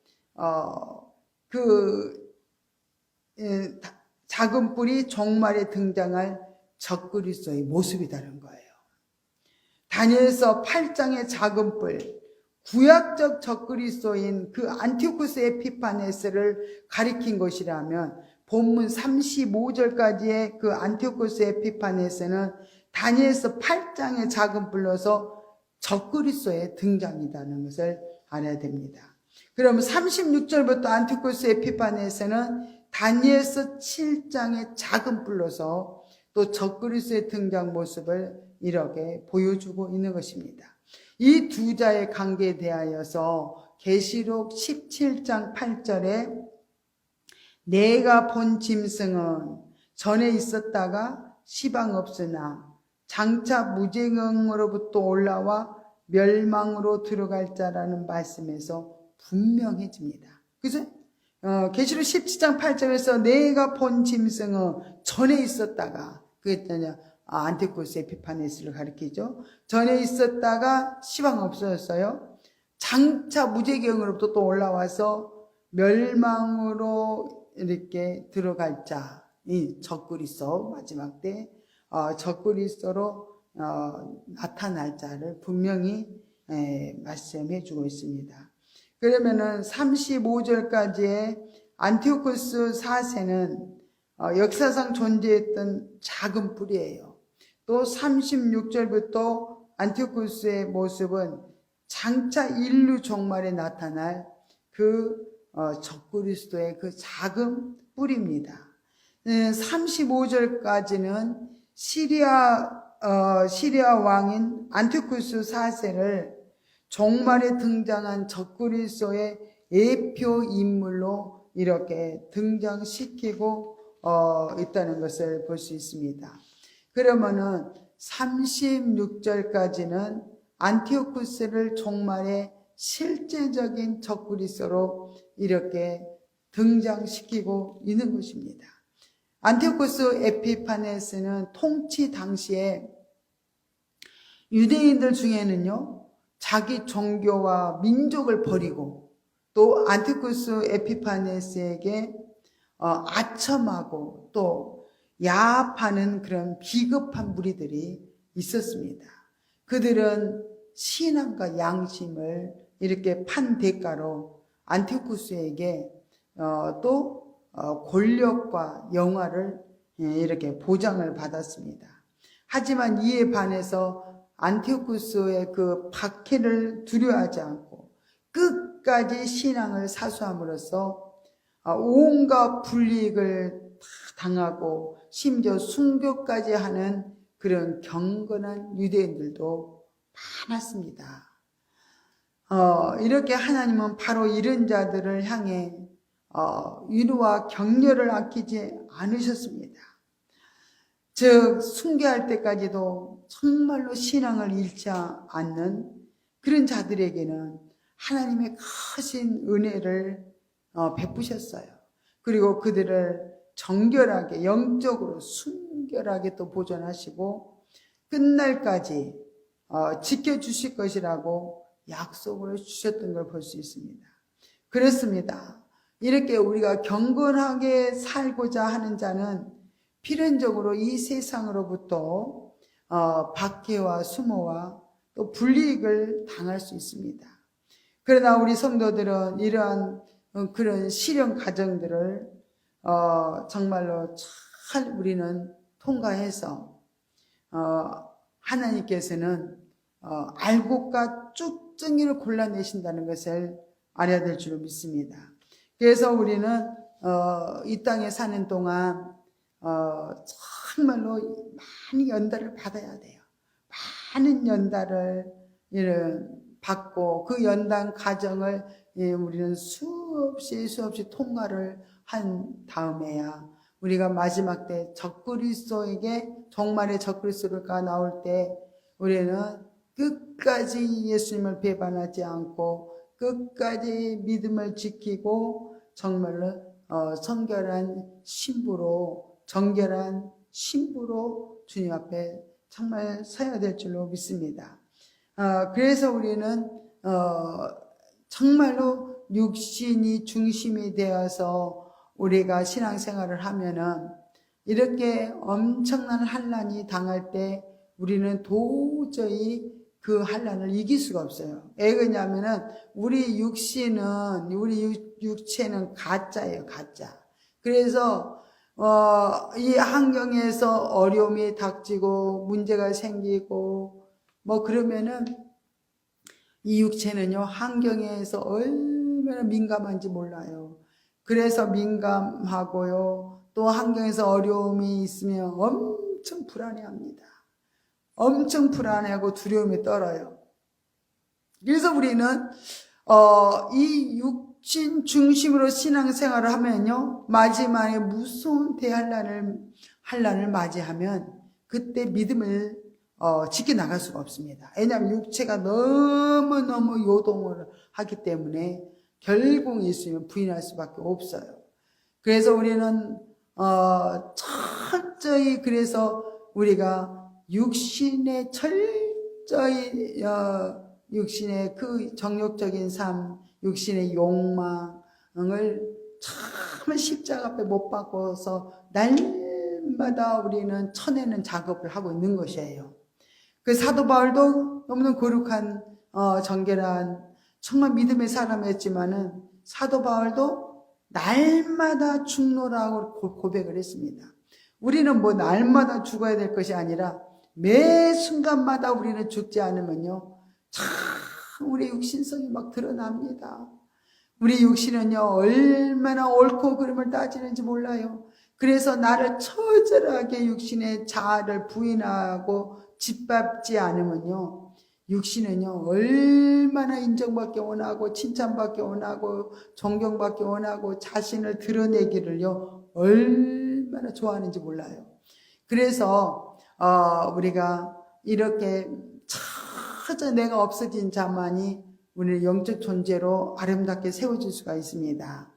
작은 뿔이 종말에 등장할 적그리스도의 모습이라는 거예요. 다니엘서 8장의 작은 뿔, 구약적 적그리스도인 그 안티오쿠스 에피파네스를 가리킨 것이라면 본문 35절까지의 그 안티오쿠스 에피파네스는 다니엘서 8장의 작은 뿔로서 적그리스도의 등장이라는 것을 알아야 됩니다. 그럼 36절부터 안티오쿠스 에피파네스는 다니엘서 7장의 작은 뿔로서 또 적그리스도의 등장 모습을 이렇게 보여주고 있는 것입니다. 이 두 자의 관계에 대하여서 계시록 17장 8절에 내가 본 짐승은 전에 있었다가 시방 없으나 장차 무지경으로부터 올라와 멸망으로 들어갈 자라는 말씀에서 분명해집니다. 그죠? 계시록 17장 8절에서 내가 본 짐승은 전에 있었다가 그랬더니 안티오쿠스 에피파네스를 가리키죠. 전에 있었다가 시방 없어졌어요. 장차 무지경으로부터 또 올라와서 멸망으로 이렇게 들어갈 자, 이 적그리스도 마지막 때 적그리스도로 나타날 자를 분명히 말씀해 주고 있습니다. 그러면은 35절까지의 안티오쿠스 4세는 역사상 존재했던 작은 뿔이에요. 또 36절부터 안티오쿠스의 모습은 장차 인류 종말에 나타날 그 적그리스도의 그 작은 뿔입니다. 35절까지는 시리아 왕인 안티오쿠스 4세를 종말에 등장한 적그리스도의 예표 인물로 이렇게 등장시키고 있다는 것을 볼 수 있습니다. 그러면은 36절까지는 안티오쿠스를 종말에 실제적인 적그리스도로 이렇게 등장시키고 있는 것입니다. 안티오쿠스 에피파네스는 통치 당시에 유대인들 중에는요, 자기 종교와 민족을 버리고 또 안티오쿠스 에피파네스에게 아첨하고 또 야합하는 그런 비겁한 무리들이 있었습니다. 그들은 신앙과 양심을 이렇게 판 대가로 안티오쿠스에게 또 권력과 영화를 이렇게 보장을 받았습니다. 하지만 이에 반해서 안티오쿠스의 그 박해를 두려워하지 않고 끝까지 신앙을 사수함으로써 온갖 불이익을 당하고 심지어 순교까지 하는 그런 경건한 유대인들도 많았습니다. 이렇게 하나님은 바로 이런 자들을 향해 위로와 격려를 아끼지 않으셨습니다. 즉 순교할 때까지도 정말로 신앙을 잃지 않는 그런 자들에게는 하나님의 크신 은혜를 베푸셨어요. 그리고 그들을 정결하게 영적으로 순결하게 또 보존하시고 끝날까지 지켜주실 것이라고 약속을 주셨던 걸 볼 수 있습니다. 그렇습니다. 이렇게 우리가 경건하게 살고자 하는 자는 필연적으로 이 세상으로부터 박해와 수모와 또 불이익을 당할 수 있습니다. 그러나 우리 성도들은 이러한 그런 시련 과정들을 정말로 잘 우리는 통과해서 하나님께서는 알곡과 쭉정이를 골라내신다는 것을 알아야 될 줄로 믿습니다. 그래서 우리는 이 땅에 사는 동안 정말로 많이 연단을 받아야 돼요. 많은 연단을 받고 그 연단 과정을 우리는 수없이 통과를 한 다음에야 우리가 마지막 때 적그리스도에게 종말의 적그리스도가 나올 때 우리는 끝까지 예수님을 배반하지 않고 끝까지 믿음을 지키고 정말로 정결한 신부로 주님 앞에 정말 서야 될 줄로 믿습니다. 그래서 우리는 정말로 육신이 중심이 되어서 우리가 신앙생활을 하면은 이렇게 엄청난 환난이 당할 때 우리는 도저히 그 환난을 이길 수가 없어요. 왜 그러냐면은 우리 육체는 가짜예요, 가짜. 그래서 이 환경에서 어려움이 닥치고 문제가 생기고 뭐 그러면은 이 육체는요 환경에서 얼마나 민감한지 몰라요. 그래서 민감하고요 또 환경에서 어려움이 있으면 엄청 불안해합니다. 엄청 불안해하고 두려움이 떨어요. 그래서 우리는 이 육신 중심으로 신앙생활을 하면요 마지막에 무서운 대환난을 맞이하면 그때 믿음을 지켜나갈 수가 없습니다. 왜냐하면 육체가 너무너무 요동을 하기 때문에 결국 예수님을 부인할 수밖에 없어요. 그래서 우리는 철저히 그래서 우리가 육신의 철저히 육신의 그 정욕적인 삶, 육신의 욕망을 참 십자가 앞에 못 박고서 날마다 우리는 쳐내는 작업을 하고 있는 것이에요. 그 사도 바울도 너무나 거룩한 정결한 정말 믿음의 사람이었지만은 사도 바울도 날마다 죽노라고 고백을 했습니다. 우리는 뭐 날마다 죽어야 될 것이 아니라 매 순간마다 우리는 죽지 않으면요 참 우리 육신성이 막 드러납니다. 우리 육신은요 얼마나 옳고 그름을 따지는지 몰라요. 그래서 나를 처절하게 육신의 자아를 부인하고 짓밟지 않으면요 육신은요 얼마나 인정받기 원하고 칭찬받기 원하고 존경받기 원하고 자신을 드러내기를요 얼마나 좋아하는지 몰라요. 그래서 우리가 이렇게 처절 내가 없어진 자만이 우리는 영적 존재로 아름답게 세워질 수가 있습니다.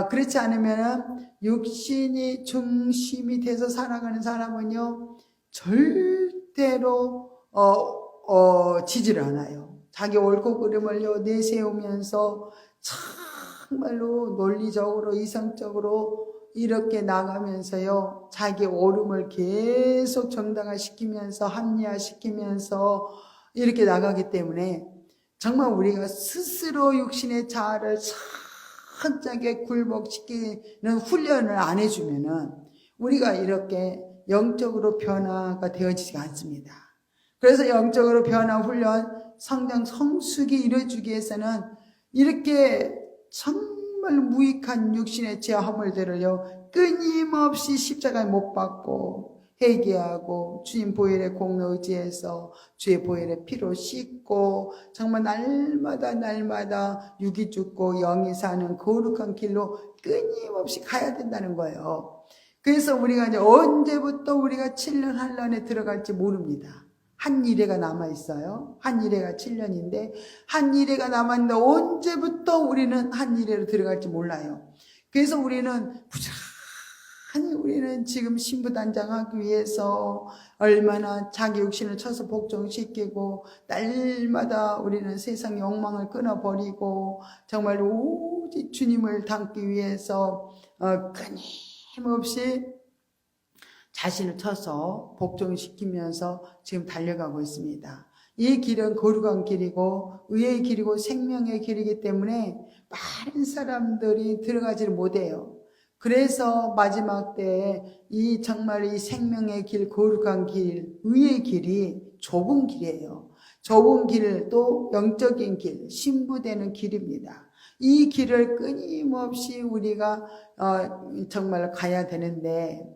그렇지 않으면 육신이 중심이 돼서 살아가는 사람은요 절대로 지지를 않아요. 자기 옳고 그름을요 내세우면서 정말로 논리적으로 이성적으로 이렇게 나가면서요 자기 옳음을 계속 정당화시키면서 합리화시키면서 이렇게 나가기 때문에 정말 우리가 스스로 육신의 자아를 천천히 굴복시키는 훈련을 안 해주면은 우리가 이렇게 영적으로 변화가 되어지지 않습니다. 그래서 영적으로 변화 훈련, 성장, 성숙이 이루어지기 위해서는 이렇게 정말 무익한 육신의 죄와 허물들을요 끊임없이 십자가에 못 박고 회개하고 주님 보혈의 공로 의지해서 주의 보혈의 피로 씻고 정말 날마다 육이 죽고 영이 사는 거룩한 길로 끊임없이 가야 된다는 거예요. 그래서 우리가 이제 언제부터 우리가 7년 환란에 들어갈지 모릅니다. 한 일회가 남아있어요. 한 일회가 7년인데 한 일회가 남았는데 언제부터 우리는 한 일회로 들어갈지 몰라요. 그래서 우리는 부지런히 우리는 지금 신부단장하기 위해서 얼마나 자기 욕심을 쳐서 복종시키고 날마다 우리는 세상 욕망을 끊어버리고 정말 오직 주님을 닮기 위해서 끊임없이 자신을 쳐서 복종시키면서 지금 달려가고 있습니다. 이 길은 거룩한 길이고 의의 길이고 생명의 길이기 때문에 많은 사람들이 들어가지를 못해요. 그래서 마지막 때에 이 정말 이 생명의 길, 거룩한 길, 의의 길이 좁은 길이에요. 좁은 길도 영적인 길, 신부되는 길입니다. 이 길을 끊임없이 우리가 정말 가야 되는데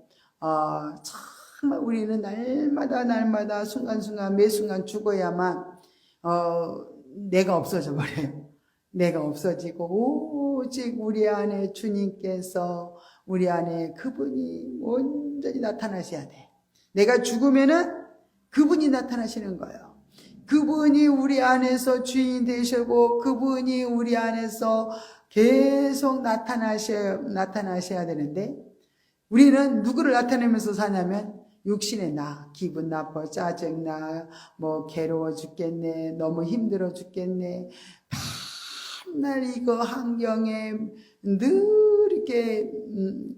정말 우리는 날마다 순간순간 매 순간 죽어야만 내가 없어져 버려요. 내가 없어지고 오직 우리 안에 주님께서 우리 안에 그분이 온전히 나타나셔야 돼. 내가 죽으면은 그분이 나타나시는 거예요. 그분이 우리 안에서 주인 되시고 그분이 우리 안에서 계속 나타나셔야 되는데 우리는 누구를 나타내면서 사냐면 육신의 나, 기분 나빠, 짜증나, 뭐 괴로워 죽겠네, 너무 힘들어 죽겠네. 맨날 이거 환경에 늘 이렇게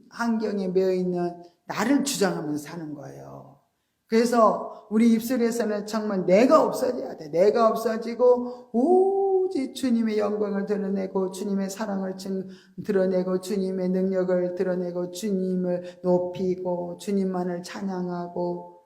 환경에 매여있는 나를 주장하면서 사는 거예요. 그래서 우리 입술에서는 정말 내가 없어져야 돼. 내가 없어지고 오직 주님의 영광을 드러내고 주님의 사랑을 드러내고 주님의 능력을 드러내고 주님을 높이고 주님만을 찬양하고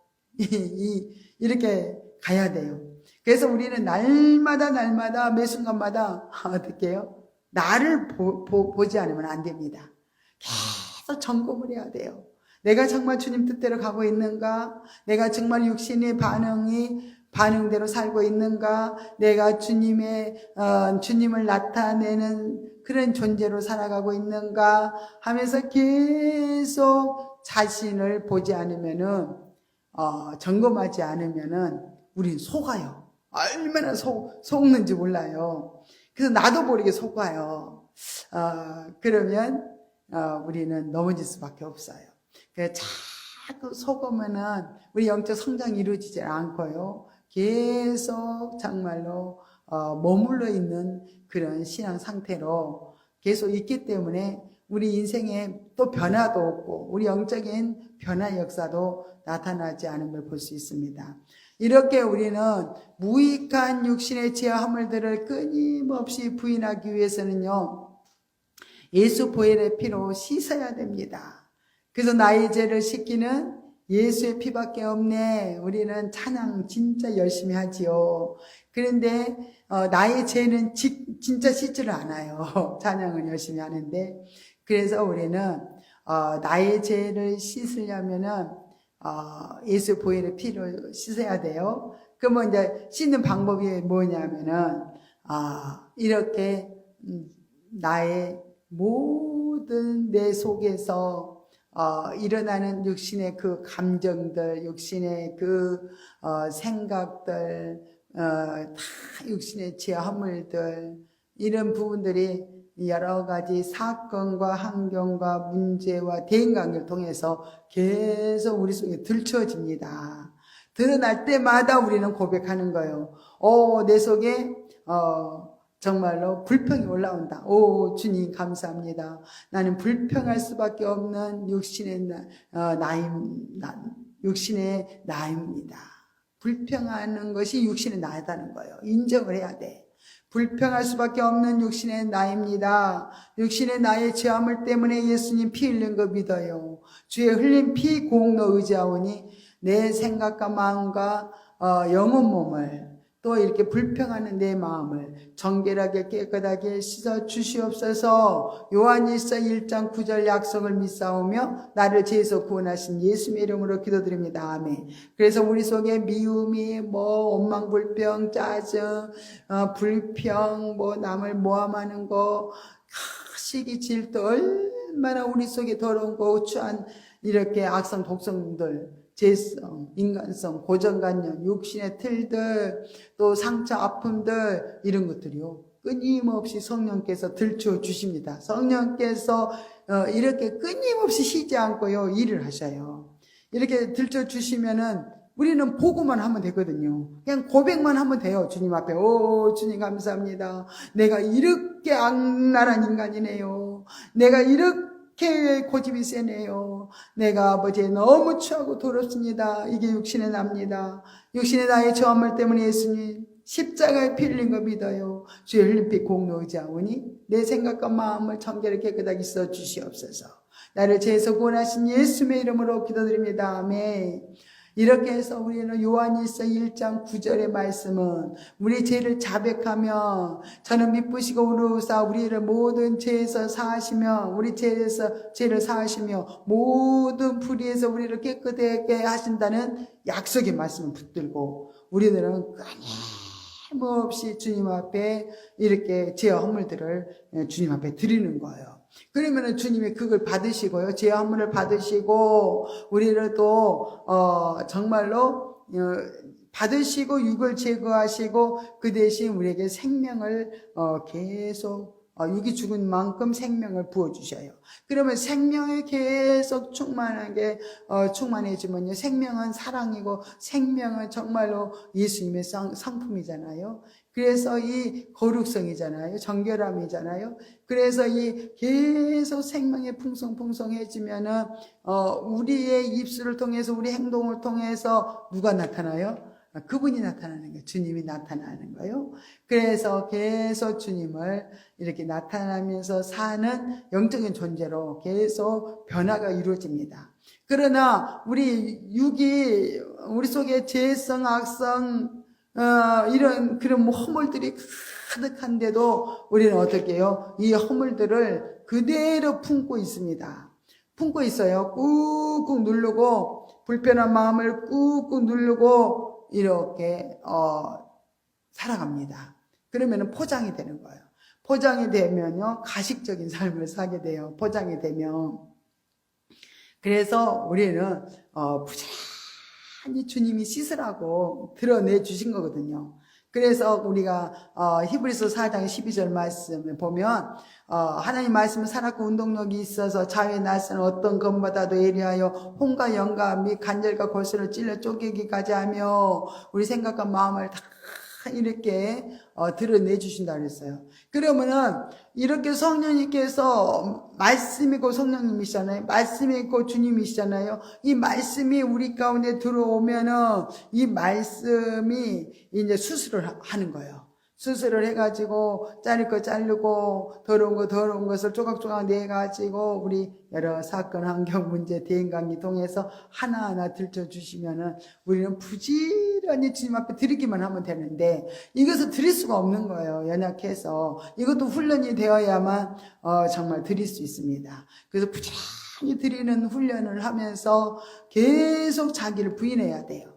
이렇게 가야 돼요. 그래서 우리는 날마다 매 순간마다 어떻게 해요? 나를 보지 않으면 안 됩니다. 계속 점검을 해야 돼요. 내가 정말 주님 뜻대로 가고 있는가? 내가 정말 육신의 반응대로 살고 있는가? 내가 주님을 나타내는 그런 존재로 살아가고 있는가? 하면서 계속 자신을 보지 않으면은, 점검하지 않으면은, 우린 속아요. 얼마나 속는지 몰라요. 그래서 나도 모르게 속아요. 그러면, 우리는 넘어질 수밖에 없어요. 자꾸 속으면은 우리 영적 성장이 이루어지지 않고요. 계속 정말로 머물러 있는 그런 신앙 상태로 계속 있기 때문에 우리 인생에 또 변화도 없고 우리 영적인 변화 역사도 나타나지 않은 걸 볼 수 있습니다. 이렇게 우리는 무익한 육신의 죄와 허물들을 끊임없이 부인하기 위해서는요. 예수 보혈의 피로 씻어야 됩니다. 그래서 나의 죄를 씻기는 예수의 피밖에 없네. 우리는 찬양 진짜 열심히 하지요. 그런데 나의 죄는 진짜 씻지를 않아요. 찬양은 열심히 하는데 그래서 우리는 나의 죄를 씻으려면은 예수 보혈의 피로 씻어야 돼요. 그러면 이제 씻는 방법이 뭐냐면은 이렇게 나의 모든 내 속에서 일어나는 육신의 그 감정들, 육신의 그 생각들, 다 육신의 죄허물들 이런 부분들이 여러 가지 사건과 환경과 문제와 대인관계를 통해서 계속 우리 속에 들춰집니다. 드러날 때마다 우리는 고백하는 거예요. 내 속에 정말로 불평이 올라온다. 오, 주님 감사합니다. 나는 불평할 수밖에 없는 육신의 나입니다. 불평하는 것이 육신의 나이다는 거예요. 인정을 해야 돼. 불평할 수밖에 없는 육신의 나입니다. 육신의 나의 죄함을 때문에 예수님 피 흘린 거 믿어요. 주의 흘린 피 공로 의지하오니 내 생각과 마음과 영혼 몸을 또 이렇게 불평하는 내 마음을 정결하게 깨끗하게 씻어 주시옵소서. 요한일서 1장 9절 약속을 믿사오며 나를 죄에서 구원하신 예수님의 이름으로 기도드립니다. 아멘. 그래서 우리 속에 미움이 원망불평, 짜증, 불평, 남을 모함하는 거, 시기, 질투 얼마나 우리 속에 더러운 거, 우추한 이렇게 악성 독성들 죄성, 인간성, 고정관념, 육신의 틀들, 또 상처, 아픔들 이런 것들이요 끊임없이 성령께서 들춰 주십니다. 성령께서 이렇게 끊임없이 쉬지 않고요 일을 하셔요. 이렇게 들춰 주시면은 우리는 보고만 하면 되거든요. 그냥 고백만 하면 돼요. 주님 앞에. 오, 주님 감사합니다. 내가 이렇게 악랄한 인간이네요. 내가 이렇게 고집이 세네요. 내가 아버지 너무 추하고 더럽습니다. 이게 육신의 납니다. 육신의 나의 저함을 때문에 예수님 십자가에 피 흘린 거 믿어요. 주의 흘림빛 공로 의지하오니 내 생각과 마음을 정결하게 깨끗하게 써 주시옵소서. 나를 죄에서 구원하신 예수의 이름으로 기도드립니다. 아멘. 이렇게 해서 우리는 요한일서 1장 9절의 말씀은 우리 죄를 자백하며 저는 미쁘시고 의로우사 우리를 모든 죄에서 사하시며 우리 죄에서 죄를 사하시며 모든 불의에서 우리를 깨끗하게 하신다는 약속의 말씀을 붙들고 우리들은 끊임없이 주님 앞에 이렇게 죄와 허물들을 주님 앞에 드리는 거예요. 그러면은 주님이 그걸 받으시고요. 죄 허물을 받으시고 우리를 또 정말로 받으시고 육을 제거하시고 그 대신 우리에게 생명을 계속 육이 죽은 만큼 생명을 부어주셔요. 그러면 생명이 계속 충만해지면요. 생명은 사랑이고 생명은 정말로 예수님의 상품이잖아요. 그래서 이 거룩성이잖아요. 정결함이잖아요. 그래서 이 계속 생명이 풍성풍성해지면은 우리의 입술을 통해서 우리 행동을 통해서 누가 나타나요? 그분이 나타나는 거예요. 주님이 나타나는 거예요. 그래서 계속 주님을 이렇게 나타나면서 사는 영적인 존재로 계속 변화가 이루어집니다. 그러나 우리 육이 우리 속에 죄성, 악성 이런 그런 허물들이 가득한데도 우리는 어떻게 해요? 이 허물들을 그대로 품고 있습니다. 품고 있어요. 꾹꾹 누르고 불편한 마음을 꾹꾹 누르고 이렇게 살아갑니다. 그러면은 포장이 되는 거예요. 포장이 되면요 가식적인 삶을 사게 돼요. 포장이 되면. 그래서 우리는 부지런히 주님이 씻으라고 드러내 주신 거거든요. 그래서 우리가 히브리서 4장 12절 말씀을 보면 하나님 말씀은 살았고 운동력이 있어서 자유의 날선 어떤 것보다도 예리하여 혼과 영과 및 간절과 골수를 찔러 쪼개기까지 하며 우리 생각과 마음을 다 이렇게 드러내 주신다 그랬어요. 그러면은 이렇게 성령님께서 말씀이고 성령님이시잖아요. 말씀이고 주님이시잖아요. 이 말씀이 우리 가운데 들어오면은 이 말씀이 이제 수술을 하는 거예요. 수술을 해가지고 자를 거 자르고 더러운 것을 조각조각 내가지고 우리 여러 사건, 환경, 문제, 대인관계 통해서 하나하나 들춰주시면은 우리는 부지런히 주님 앞에 드리기만 하면 되는데 이것을 드릴 수가 없는 거예요. 연약해서. 이것도 훈련이 되어야만 정말 드릴 수 있습니다. 그래서 부지런히 드리는 훈련을 하면서 계속 자기를 부인해야 돼요.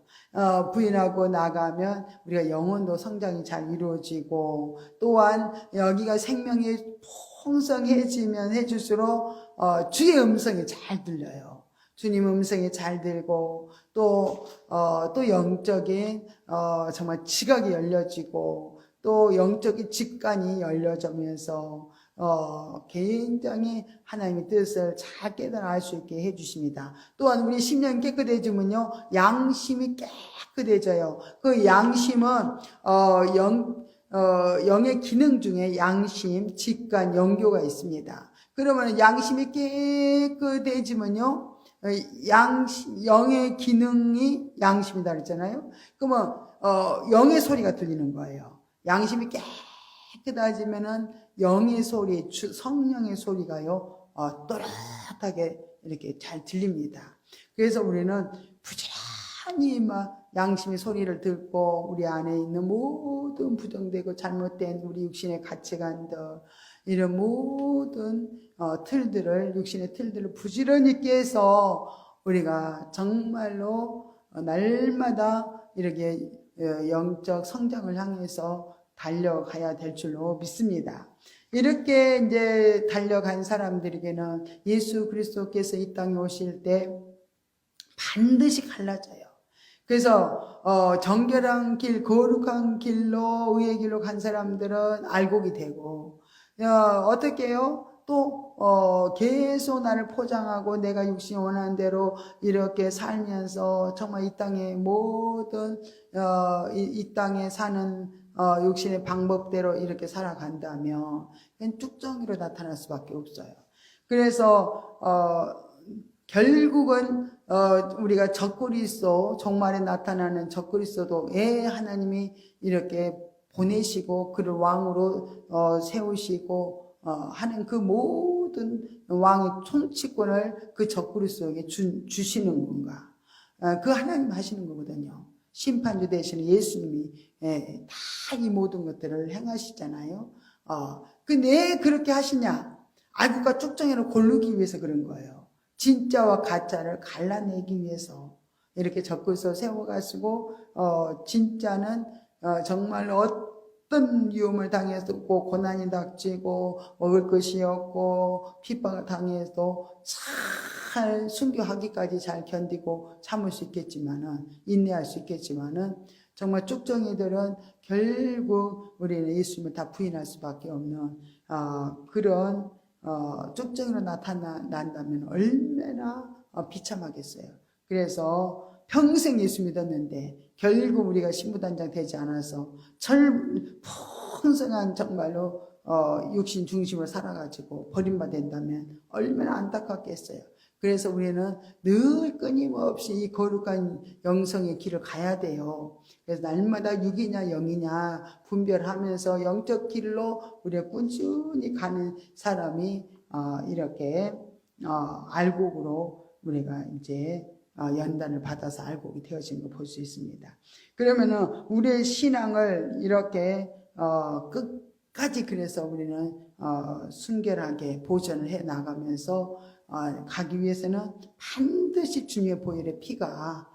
부인하고 나가면 우리가 영혼도 성장이 잘 이루어지고 또한 여기가 생명이 풍성해지면 해질수록 주의 음성이 잘 들려요. 주님 음성이 잘 들고 또 영적인 정말 지각이 열려지고 또 영적인 직관이 열려지면서 굉장히 하나님의 뜻을 잘 깨달아 알 수 있게 해주십니다. 또한 우리 심령이 깨끗해지면요 양심이 깨끗해져요. 그 양심은 영의 기능 중에 양심, 직관, 영교가 있습니다. 그러면 양심이 깨끗해지면요 영의 기능이 양심이다 그랬잖아요. 그러면 영의 소리가 들리는 거예요. 양심이 깨끗해지면은 영의 소리, 성령의 소리가요 또렷하게 이렇게 잘 들립니다. 그래서 우리는 부지런히 양심의 소리를 듣고 우리 안에 있는 모든 부정되고 잘못된 우리 육신의 가치관들 이런 모든 틀들을 육신의 틀들을 부지런히 깨서 우리가 정말로 날마다 이렇게 영적 성장을 향해서 달려가야 될 줄로 믿습니다. 이렇게 이제 달려간 사람들에게는 예수 그리스도께서 이 땅에 오실 때 반드시 갈라져요. 그래서 정결한 길, 거룩한 길로 의의 길로 간 사람들은 알곡이 되고 어떻게 해요? 또 계속 나를 포장하고 내가 육신이 원하는 대로 이렇게 살면서 정말 이 땅의 모든 이 땅에 사는 육신의 방법대로 이렇게 살아간다면 그냥 쭉정이로 나타날 수밖에 없어요. 그래서 결국은 우리가 적그리스도 종말에 나타나는 적그리스도도 왜 하나님이 이렇게 보내시고 그를 왕으로 세우시고 하는 그 모든 왕의 통치권을 그 적그리스도에게 주시는 건가? 그 하나님 하시는 거거든요. 심판주 되시는 예수님이 다 이 모든 것들을 행하시잖아요. 왜 그렇게 하시냐? 알곡과 쭉정이를 고르기 위해서 그런 거예요. 진짜와 가짜를 갈라내기 위해서 이렇게 적그리스도 세워가지고 진짜는 정말 어떤 위험을 당했고 고난이 닥치고 먹을 것이 없고 핍박을 당해도 잘 순교하기까지 잘 견디고 참을 수 있겠지만은 인내할 수 있겠지만은 정말 쭉정이들은 결국 우리는 예수님을 다 부인할 수밖에 없는 그런 쭉정이로 나타난다면 얼마나 비참하겠어요. 그래서 평생 예수 믿었는데 결국 우리가 신부단장 되지 않아서 풍성한 정말로 육신 중심으로 살아가지고 버림받는다면 얼마나 안타깝겠어요. 그래서 우리는 늘 끊임없이 이 거룩한 영성의 길을 가야 돼요. 그래서 날마다 육이냐 영이냐 분별하면서 영적 길로 우리가 꾸준히 가는 사람이 이렇게 알곡으로 우리가 이제 연단을 받아서 알곡이 되어진 거 볼 수 있습니다. 그러면은 우리의 신앙을 이렇게 끝까지 그래서 우리는 순결하게 보존을 해 나가면서 가기 위해서는 반드시 주님의 보혈의 피가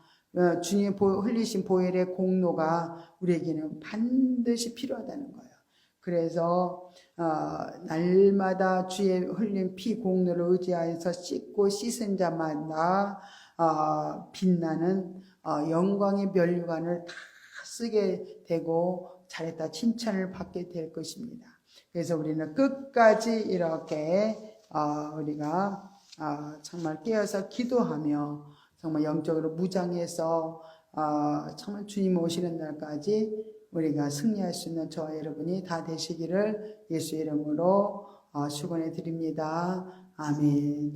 주님의 흘리신 보혈의 공로가 우리에게는 반드시 필요하다는 거예요. 그래서 날마다 주의 흘린 피 공로를 의지하여서 씻고 씻은 자마다 빛나는 영광의 면류관을 다 쓰게 되고 잘했다 칭찬을 받게 될 것입니다. 그래서 우리는 끝까지 이렇게 우리가 정말 깨어서 기도하며 정말 영적으로 무장해서 정말 주님 오시는 날까지 우리가 승리할 수 있는 저와 여러분이 다 되시기를 예수의 이름으로 축원해 드립니다. 아멘.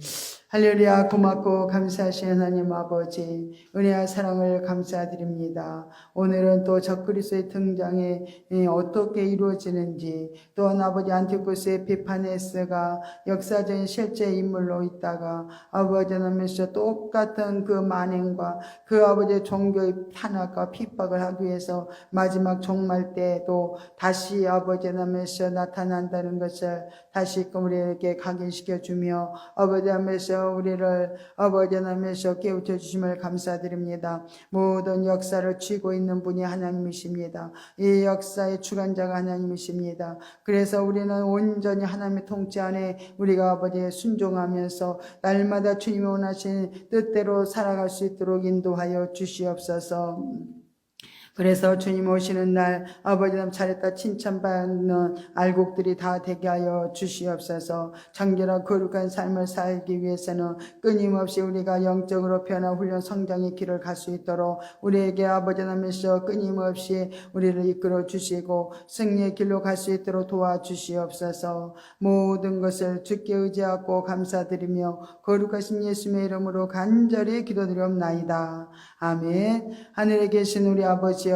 할렐루야. 고맙고 감사하신 하나님 아버지 은혜와 사랑을 감사드립니다. 오늘은 또 적그리스도의 등장이 어떻게 이루어지는지 또한 아버지 안티오코스 에피파네스가 역사적인 실제 인물로 있다가 아버지 하나님께서 똑같은 그 만행과 그 아버지의 종교의 탄압과 핍박을 하기 위해서 마지막 종말 때에도 다시 아버지 하나님께서 나타난다는 것을 다시금 우리에게 각인시켜 주며 아버지 하나님께서 우리를 아버지 하나님께서 깨우쳐 주심을 감사드립니다. 모든 역사를 쥐고 있는 분이 하나님이십니다. 이 역사의 주관자가 하나님이십니다. 그래서 우리는 온전히 하나님의 통치 안에 우리가 아버지에 순종하면서 날마다 주님이 원하신 뜻대로 살아갈 수 있도록 인도하여 주시옵소서. 그래서 주님 오시는 날 아버지 남 잘했다 칭찬받는 알곡들이 다 되게 하여 주시옵소서. 정결한 거룩한 삶을 살기 위해서는 끊임없이 우리가 영적으로 변화 훈련 성장의 길을 갈 수 있도록 우리에게 아버지 남에서 끊임없이 우리를 이끌어 주시고 승리의 길로 갈 수 있도록 도와주시옵소서. 모든 것을 주께 의지하고 감사드리며 거룩하신 예수님의 이름으로 간절히 기도드리옵나이다. 아멘. 하늘에 계신 우리 아버지여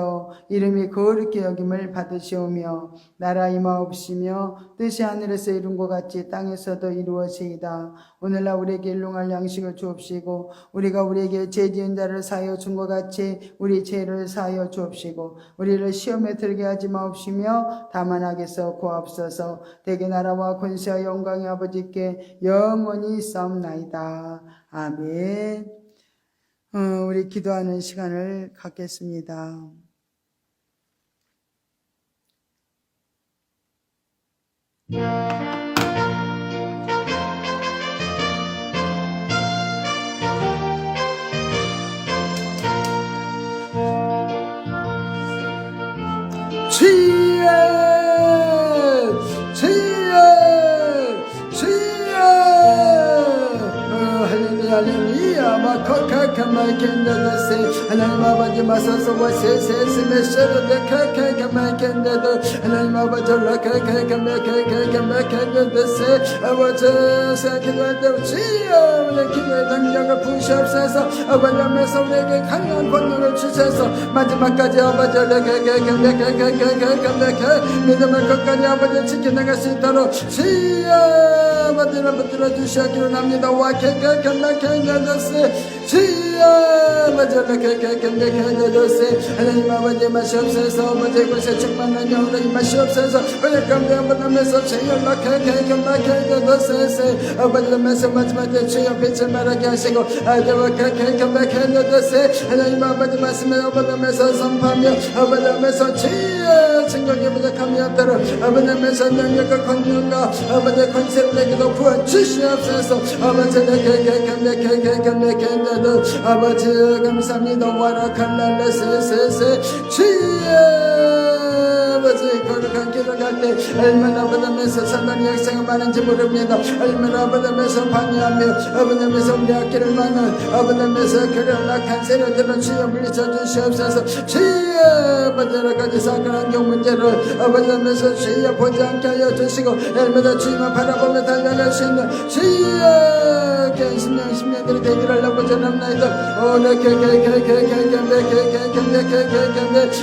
이름이 거룩히 여김을 받으시오며 나라 임하옵시며 뜻이 하늘에서 이룬 것 같이 땅에서도 이루어지이다. 오늘날 우리에게 일용할 양식을 주옵시고 우리가 우리에게 죄 지은 자를 사하여 준 것 같이 우리 죄를 사하여 주옵시고 우리를 시험에 들게 하지 마옵시며 다만 악에서 구하옵소서. 대개 나라와 권세와 영광의 아버지께 영원히 있사옵나이다. 아멘. 우리 기도하는 시간을 갖겠습니다. 마이켄데드세 하나님 아버지 마사소와 세세스메셔도 데카카카마켄데드 하나님 아버지 라카카카메카카마켄데드세 아버지 사키도한테 주여 우리 기도의 능력을 부으시옵소서 아버지면서 우리에게 강한 권능을 주셔서 마지막까지 아버지 믿음을 끝까지 아버지 지켜나갈 수 있도록 주여 아버지를 붙들어 주시기를 합니다. 와케케케메케데드세 주여 아버지 라카카카메케데드세 하나님 아버지 마시옵소서 아버지 곳에 충만한 영으로 임하시옵소서 우리 가운데 아버지면서 주여 라카카카메케데드세 아버지면서 마지막 때 주여 빛을 말하게 하시고 아버지와 카카카메케데드세 하나님 아버지 말씀에 아버지면서 선포하며 아버지면서 주여 증거기 부족함이 없도록 아버지면서 능력과 권능과 아버지 권세를 내게도 부어주시옵소서 아버지 라카카카메케데드 아버지 감사합니다. 와라칼랄레세세세 주여 아버지 거룩한 기도 갈 때 얼마나 아버지면서 사단의 역사가 많은지 모릅니다. 얼마나 아버지면서 방해하며 아버지면서 우리 악기를 막는 아버지면서 그런 악한 세력들을 주여 물리쳐 주시옵소서 주여 아버지 여러 가지 사건 환경 문제를 아버지면서 주여 보지 않게 하여 주시고 날마다 주님만 바라보며 달려갈 수 있는 주여 긴 10년들이 되기를 하려고 전합니다.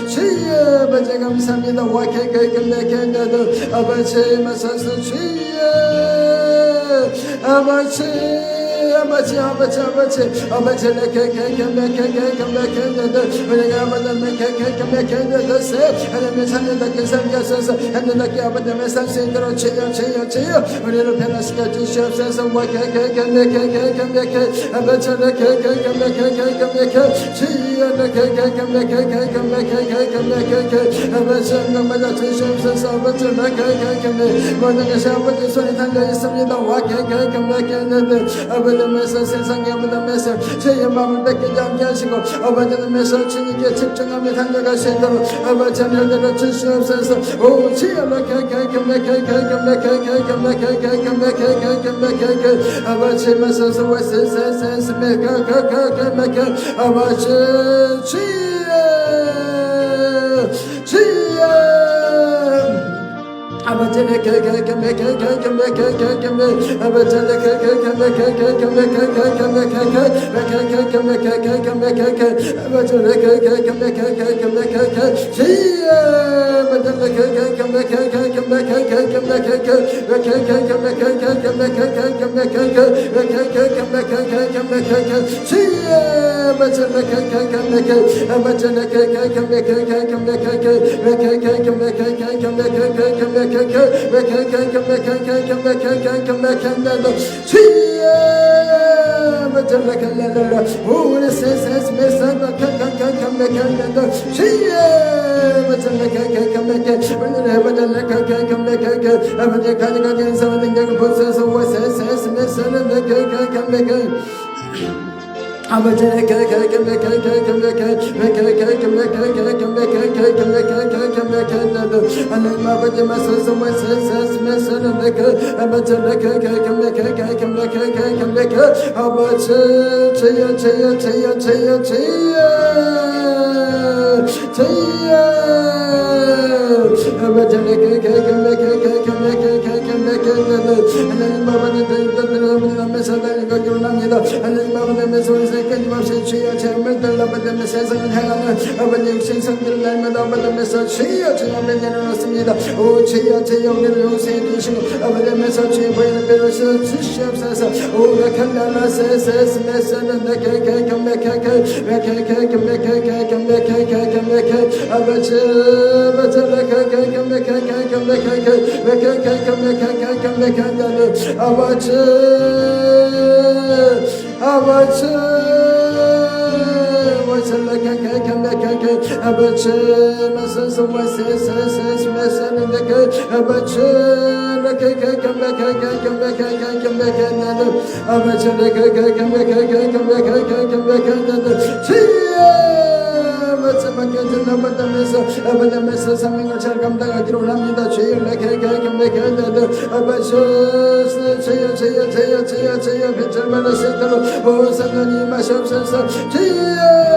주여 아버지 감사합니다. 와케케케메케데드 아버지 마사스 주여 아버지 레케케케메케데드 우리가 아버지 메케케메케데드세 하나님의 산에답게 살게 하소서 하늘답게 아버지의 살 수 있도록 주여 우리를 변화시켜 주시옵소서 와케케케메케케메케 아버지 레케케케메케케메케 주여 레케케케메케케메케 아버지 영광받아 주시옵소서 아버지 레케케케메 모든 것이 아버지 손에 달려있습니다. 와케케케메케데드 아버지면서 세상에 아버지면서 저의 마음을 뺏기지 않게 하시고 아버지면서 주님께 집중하며 달려갈 수 있도록 아버지 하늘대로 주시옵소서 오 주여 아버지면서 아버지 주여 아버지 세상을 향하는 아버지 육신 성들을 날마다 아버지면서 주여 주님을 내려놓습니다. 오 주여 주여 우리를 용서해 주시고 아버지면서 주의 보이는 배를 주시옵소서. 오 라칼라라 세세스메스는 아버지 아버지 아버지 마서서 와세세세스메스는 아버지 아버지면서 생명을 잘 감당하기로 합니다. 주여 아버지 주여 주여 빛을 수 있도록 오 성령님 임하시옵소서 주여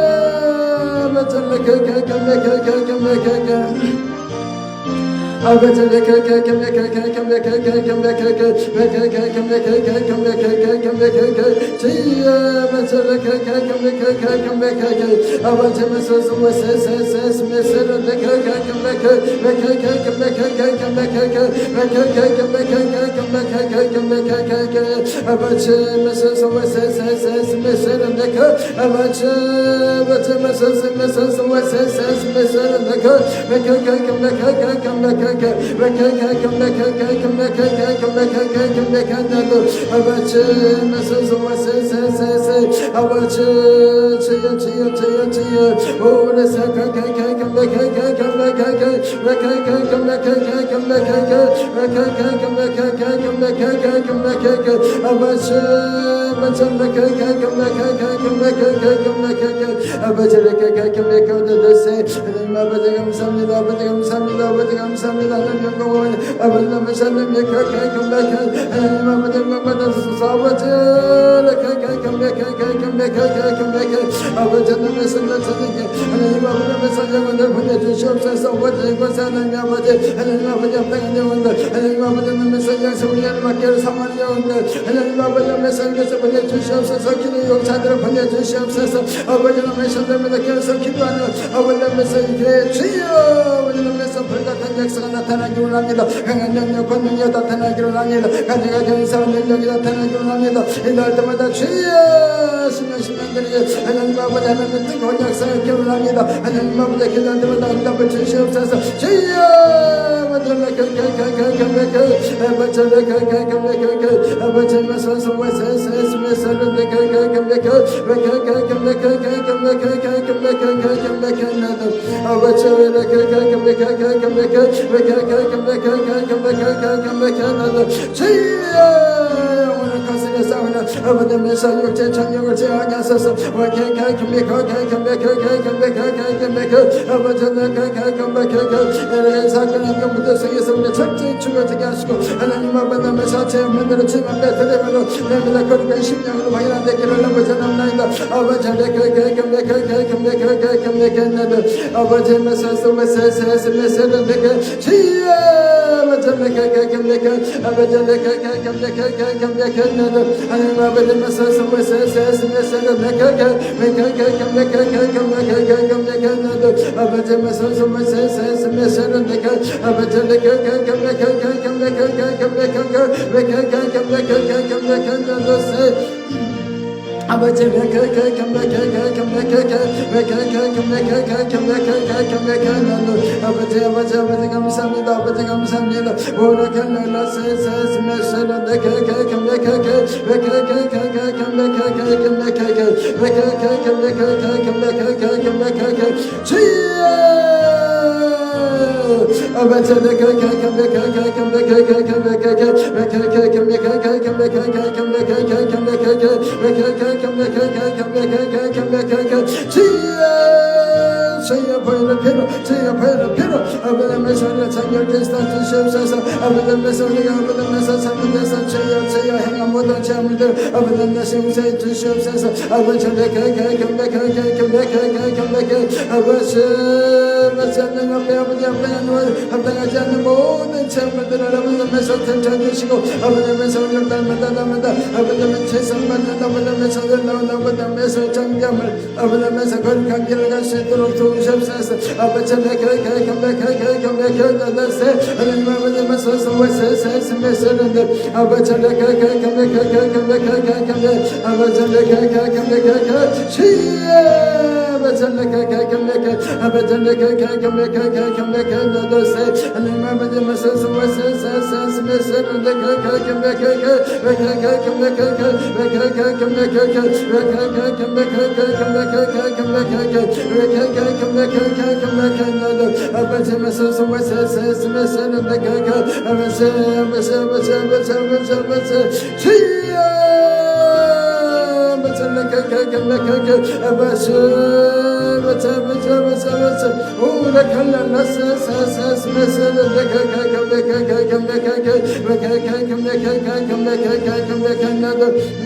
불같은 역사가 나타나기로 합니다. 강한 능력, 권능이 나타나기로 합니다. 가지가 전사한 능력이 나타나기로 합니다. 이날 때마다 주여 신명신명들이 하나님 아버지 하나님의 뜨거운 역사를 기원합니다. 하나님 아버지 기도할 때마다 응답을 주시옵소서. 주여 아버지면서 육체 청력을 제하게 하소서. 아버지는 사건 한경부터 성에서 우리 철저히 죽어지게 하시고 하나님 아버지면서 제 문으로 주만 뱉어내므로 내가 거룩한 심령으로 확인하되기를 아버지 남나이다. 아버지 아버지면서 소메세세세세는 내게 지혜 아버지 아버지 감사합니다. 아버지 감사합니다. 오라칸나라 세세스메스는 주여 보이는 피로 주여 보이는 피로 아버지면서 우리가 장렬되시다 주시옵소서. 아버지면서 우리가 아버지면서 잘못해서 주여 행한 모든 죄물들 아버지면서 용서해 주시옵소서. 아버지 아버지는 앞에 아버지 합당하지 않는 모든 죄물들을 아버지면서 던져주시고 아버지면서 오늘 날마다 아버지면 최선받는 아버지면서 놀라운 아버지면서 정감을 아버지면서 거룩한 길을 갈 수 있도록 도우시옵소서. 아버지 하나님 아버지면서 소와세세스메스는데 아버지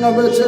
아버지